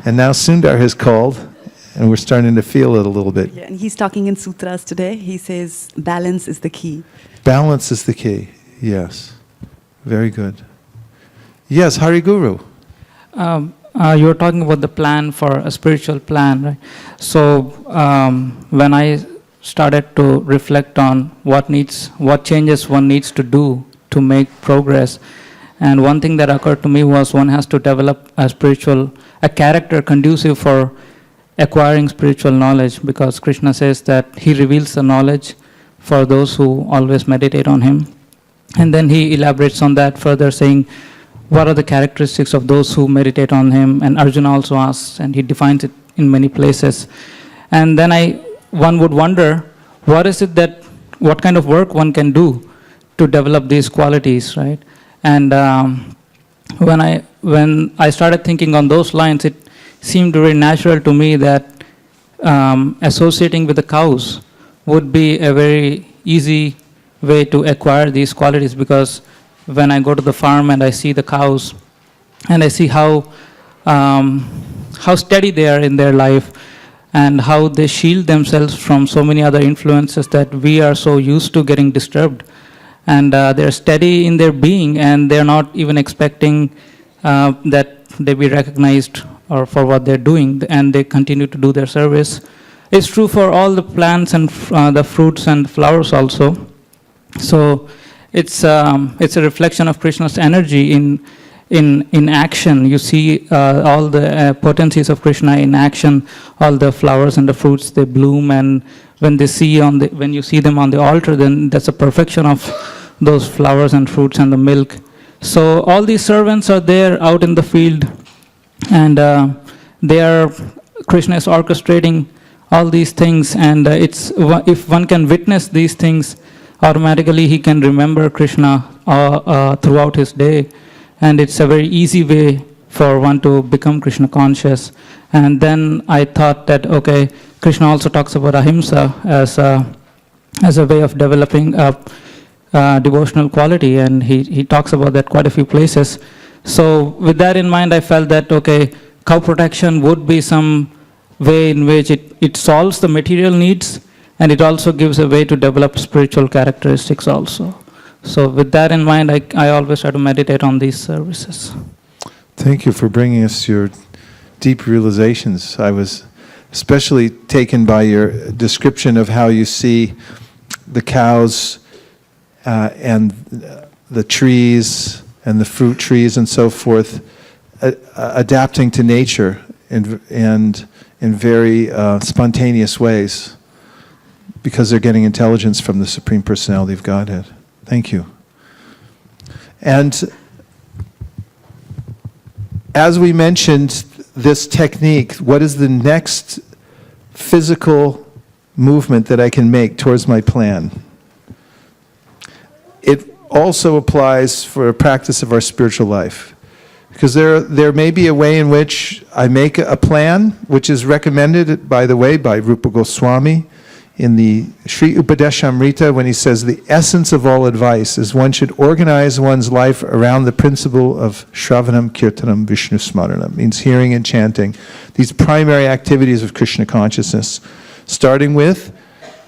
[SPEAKER 1] And now Sundar has called, and we're starting to feel it a little bit.
[SPEAKER 4] Yeah, and he's talking in sutras today. He says balance is the key.
[SPEAKER 1] Balance is the key. Yes. Very good. Yes, Hari Guru.
[SPEAKER 15] You were talking about the plan for a spiritual plan, right? So when I started to reflect on what changes one needs to do to make progress, and one thing that occurred to me was one has to develop a character conducive for acquiring spiritual knowledge, because Krishna says that he reveals the knowledge for those who always meditate on him. And then he elaborates on that further, saying, what are the characteristics of those who meditate on him? And Arjuna also asks, and he defines it in many places. And then one would wonder, what kind of work one can do to develop these qualities, right? And when I started thinking on those lines, it seemed very natural to me that associating with the cows would be a very easy way to acquire these qualities, because when I go to the farm and I see the cows and I see how steady they are in their life and how they shield themselves from so many other influences that we are so used to getting disturbed, and they're steady in their being and they're not even expecting that they be recognized or for what they're doing, and they continue to do their service. It's true for all the plants and the fruits and flowers also. So it's a reflection of Krishna's energy in action. You see all the potencies of Krishna in action. All the flowers and the fruits, they bloom, and when you see them on the altar, then that's a perfection of those flowers and fruits and the milk. So all these servants are there out in the field, and Krishna is orchestrating all these things, and if one can witness these things, automatically he can remember Krishna throughout his day, and it's a very easy way for one to become Krishna conscious. And then I thought that, okay, Krishna also talks about ahimsa as a way of developing a devotional quality, and he talks about that quite a few places. So with that in mind, I felt that, okay, cow protection would be some way in which it solves the material needs, and it also gives a way to develop spiritual characteristics also. So with that in mind, I always try to meditate on these services.
[SPEAKER 1] Thank you for bringing us your deep realizations. I was especially taken by your description of how you see the cows and the trees and the fruit trees and so forth adapting to nature and in very spontaneous ways because they're getting intelligence from the Supreme Personality of Godhead. Thank you. And as we mentioned this technique, what is the next physical movement that I can make towards my plan? It also applies for a practice of our spiritual life. Because there may be a way in which I make a plan, which is recommended, by the way, by Rupa Goswami in the Sri Upadeshamrita, when he says the essence of all advice is one should organize one's life around the principle of Shravanam, Kirtanam, Vishnu Smaranam, means hearing and chanting, these primary activities of Krishna consciousness, starting with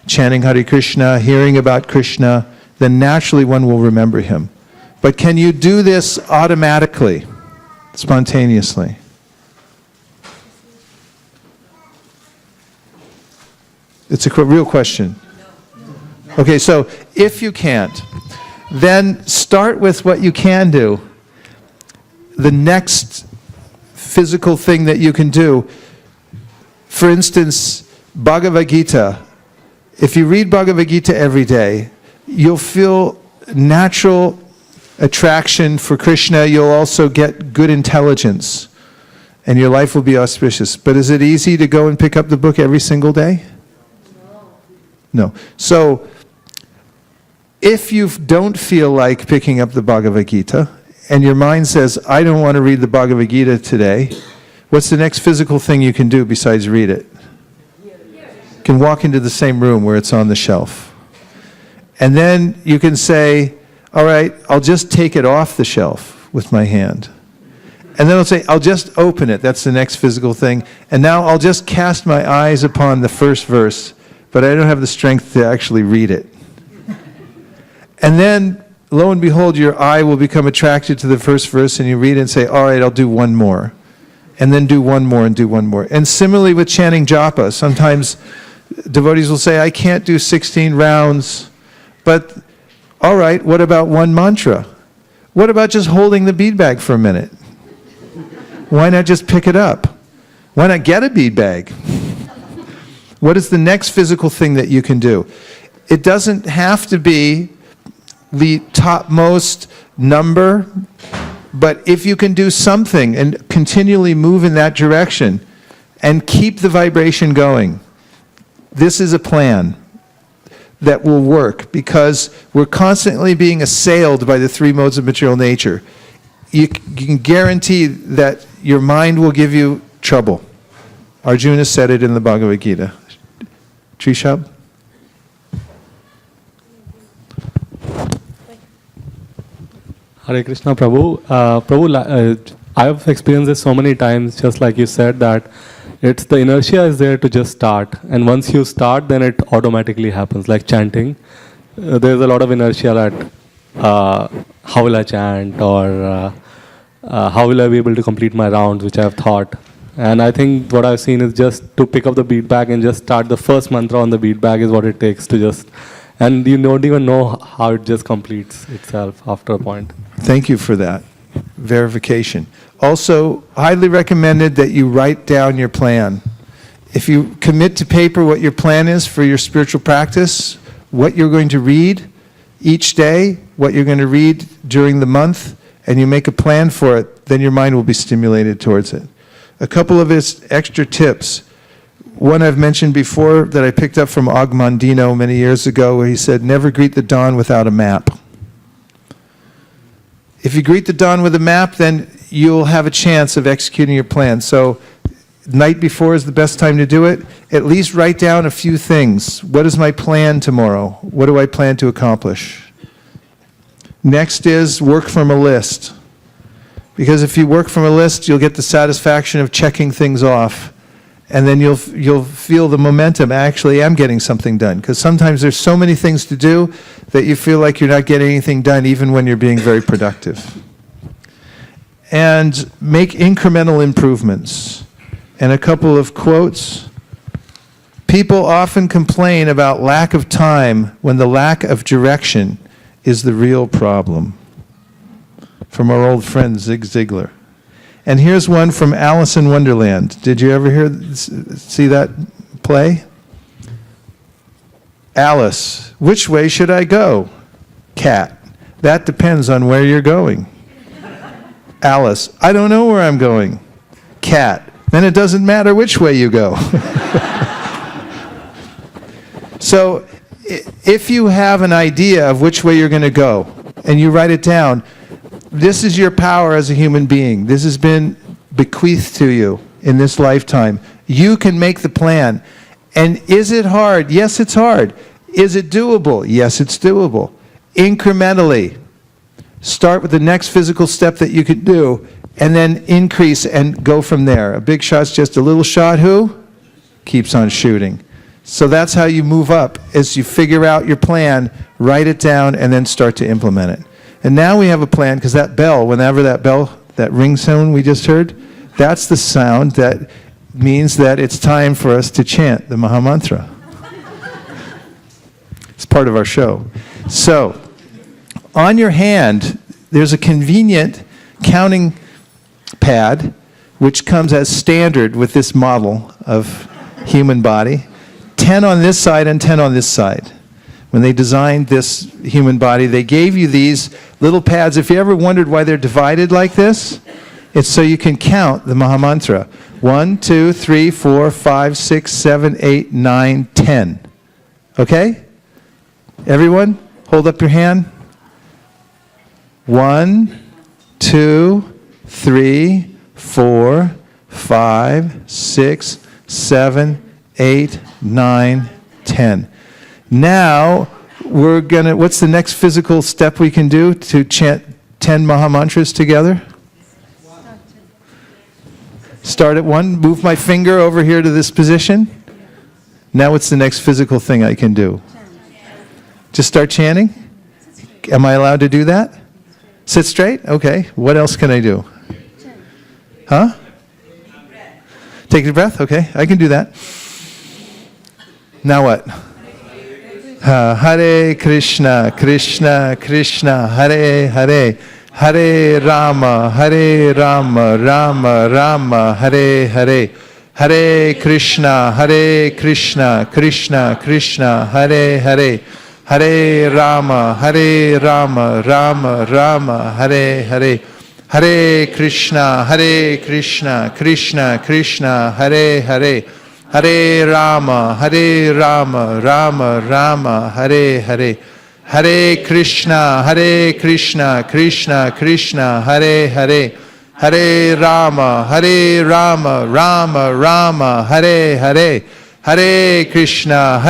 [SPEAKER 1] chanting Hare Krishna, hearing about Krishna, then naturally one will remember him. But can you do this automatically, spontaneously? It's a real question. Okay, so if you can't, then start with what you can do. The next physical thing that you can do, for instance, Bhagavad Gita. If you read Bhagavad Gita every day, you'll feel natural attraction for Krishna. You'll also get good intelligence, and your life will be auspicious. But is it easy to go and pick up the book every single day? No. So, if you don't feel like picking up the Bhagavad Gita, and your mind says, I don't want to read the Bhagavad Gita today, what's the next physical thing you can do besides read it? You can walk into the same room where it's on the shelf. And then you can say, all right, I'll just take it off the shelf with my hand. And then I'll say, I'll just open it. That's the next physical thing. And now I'll just cast my eyes upon the first verse, but I don't have the strength to actually read it. And then, lo and behold, your eye will become attracted to the first verse, and you read it and say, all right, I'll do one more. And then do one more and do one more. And similarly with chanting japa, sometimes devotees will say, I can't do 16 rounds, but all right, what about one mantra? What about just holding the bead bag for a minute? Why not just pick it up? Why not get a bead bag? What is the next physical thing that you can do? It doesn't have to be the topmost number, but if you can do something and continually move in that direction and keep the vibration going, this is a plan that will work, because we're constantly being assailed by the three modes of material nature. You can guarantee that your mind will give you trouble. Arjuna said it in the Bhagavad Gita. Trishab?
[SPEAKER 16] Hare Krishna, Prabhu. Prabhu, I have experienced this so many times, just like you said, that it's the inertia is there to just start. And once you start, then it automatically happens, like chanting. There's a lot of inertia that how will I chant, or how will I be able to complete my rounds, which I've thought. And I think what I've seen is just to pick up the bead bag and just start the first mantra on the bead bag is what it takes to just, and you don't even know how it just completes itself after a point.
[SPEAKER 1] Thank you for that verification. Also, highly recommended that you write down your plan. If you commit to paper what your plan is for your spiritual practice, what you're going to read each day, what you're going to read during the month, and you make a plan for it, then your mind will be stimulated towards it. A couple of extra tips. One I've mentioned before that I picked up from Og Mandino many years ago, where he said, never greet the dawn without a map. If you greet the dawn with a map, then you'll have a chance of executing your plan. So night before is the best time to do it. At least write down a few things. What is my plan tomorrow? What do I plan to accomplish? Next is work from a list. Because if you work from a list, you'll get the satisfaction of checking things off. And then you'll feel the momentum. Actually, I'm getting something done. Because sometimes there's so many things to do that you feel like you're not getting anything done, even when you're being very productive. And make incremental improvements. And a couple of quotes. People often complain about lack of time when the lack of direction is the real problem. From our old friend Zig Ziglar. And here's one from Alice in Wonderland. Did you ever see that play? Alice, which way should I go? Cat, that depends on where you're going. Alice, I don't know where I'm going. Cat, then it doesn't matter which way you go. So if you have an idea of which way you're going to go, and you write it down, this is your power as a human being. This has been bequeathed to you in this lifetime. You can make the plan. And is it hard? Yes, it's hard. Is it doable? Yes, it's doable. Incrementally. Start with the next physical step that you could do, and then increase and go from there. A big shot's just a little shot who keeps on shooting. So that's how you move up, is you figure out your plan, write it down, and then start to implement it. And now we have a plan, because that bell, whenever that ring sound we just heard, that's the sound that means that it's time for us to chant the Mahamantra. It's part of our show. So, on your hand, there's a convenient counting pad, which comes as standard with this model of human body. 10 on this side and 10 on this side. When they designed this human body, they gave you these little pads. If you ever wondered why they're divided like this, it's so you can count the Mahamantra. 1, 2, 3, 4, 5, 6, 7, 8, 9, 10. Okay? Everyone, hold up your hand. 1, 2, 3, 4, 5, 6, 7, 8, 9, 10. Now, what's the next physical step we can do to chant 10 Mahamantras together? Start at 1, move my finger over here to this position. Now what's the next physical thing I can do? Just start chanting? Am I allowed to do that? Sit straight? Okay. What else can I do? Huh? Take a breath? Okay, I can do that. Now what? Hare Krishna, Krishna Krishna, Hare Hare, Hare Rama, Rama Rama, Hare Hare, Hare Krishna, Krishna Krishna, Hare Hare, Hare Rama, Rama Rama, Hare Hare, Hare Krishna, Krishna Krishna, Hare Hare, Hare Rama, Rama Rama, Hare Hare, Hare Krishna, Krishna Krishna, Hare Hare, Hare Rama, Rama Rama, Hare Hare, Hare Krishna,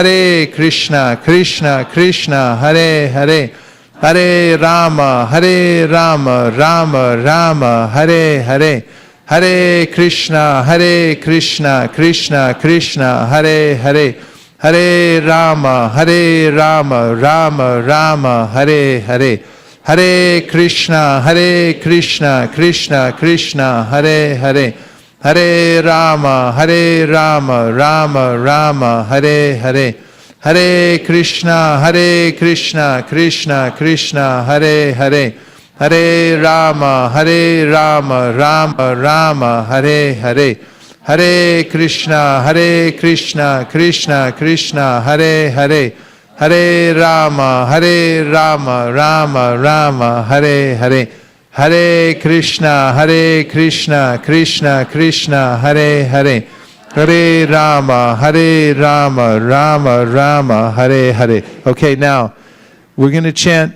[SPEAKER 1] Krishna Krishna, Hare Hare, Hare Rama, Rama Rama, Hare Hare, Hare Krishna, Krishna Krishna, Hare Hare, Hare Rama, Rama Rama, Hare Hare, Hare Krishna, Krishna Krishna, Hare Hare, Hare Rama, Rama Rama, Hare Hare, Hare Krishna, Krishna Krishna, Hare Hare, Hare Rama, Rama Rama, Hare Hare, Hare Krishna, Krishna Krishna, Hare Hare, Hare Rama, Rama Rama, Hare Hare, Hare Krishna, Krishna Krishna, Hare Hare, Hare Rama, Rama Rama, Hare Hare. Okay, now we're going to chant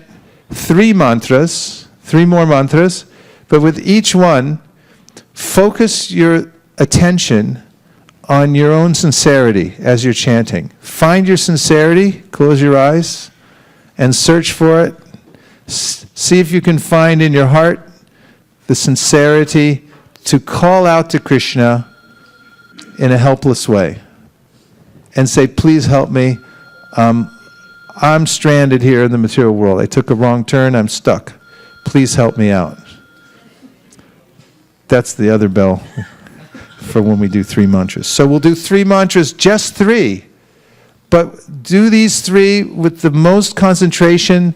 [SPEAKER 1] 3 mantras, 3 more mantras, but with each one, focus your attention on your own sincerity as you're chanting. Find your sincerity, close your eyes, and search for it. See if you can find in your heart the sincerity to call out to Krishna in a helpless way and say, please help me. I'm stranded here in the material world. I took a wrong turn. I'm stuck. Please help me out. That's the other bell for when we do 3 mantras. So we'll do 3 mantras, just 3. But do these 3 with the most concentration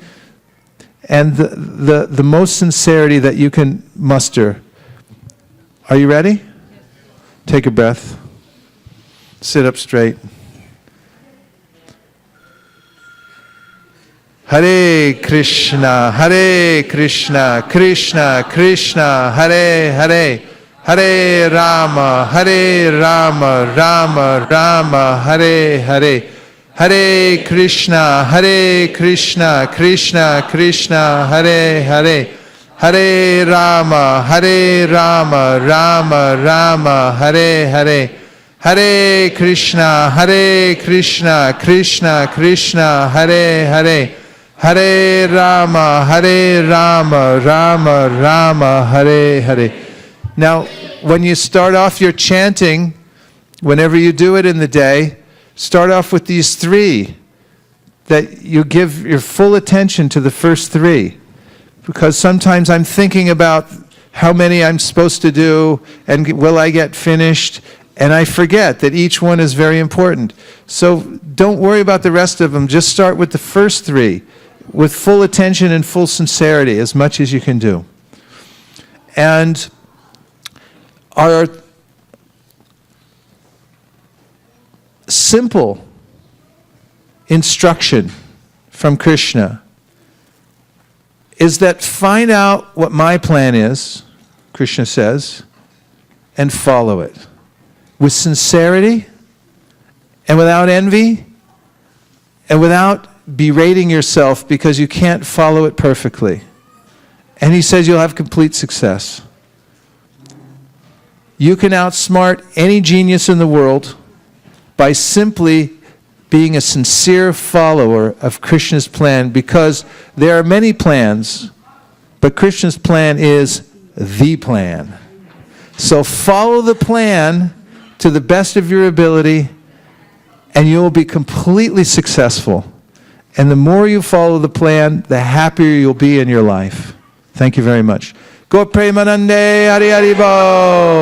[SPEAKER 1] and the most sincerity that you can muster. Are you ready? Take a breath. Sit up straight. Hare Krishna, Krishna Krishna, Hare Hare, Hare Rama, Rama Rama, Hare Hare, Hare Krishna, Krishna Krishna, Hare Hare, Hare Rama, Rama Rama, Hare Hare, Hare Krishna, Krishna Krishna, Hare Hare, Hare Rama, Rama Rama, Hare Hare. Now, when you start off your chanting, whenever you do it in the day, start off with these 3, that you give your full attention to the first 3. Because sometimes I'm thinking about how many I'm supposed to do, and will I get finished, and I forget that each one is very important. So don't worry about the rest of them. Just start with the first 3. With full attention and full sincerity, as much as you can do. And our simple instruction from Krishna is that find out what my plan is, Krishna says, and follow it. With sincerity, and without envy, and without berating yourself because you can't follow it perfectly. And he says you'll have complete success. You can outsmart any genius in the world by simply being a sincere follower of Krishna's plan, because there are many plans, but Krishna's plan is the plan. So follow the plan to the best of your ability, and you will be completely successful. And the more you follow the plan, the happier you'll be in your life. Thank you very much. Go Premanande Hari Hari Bo.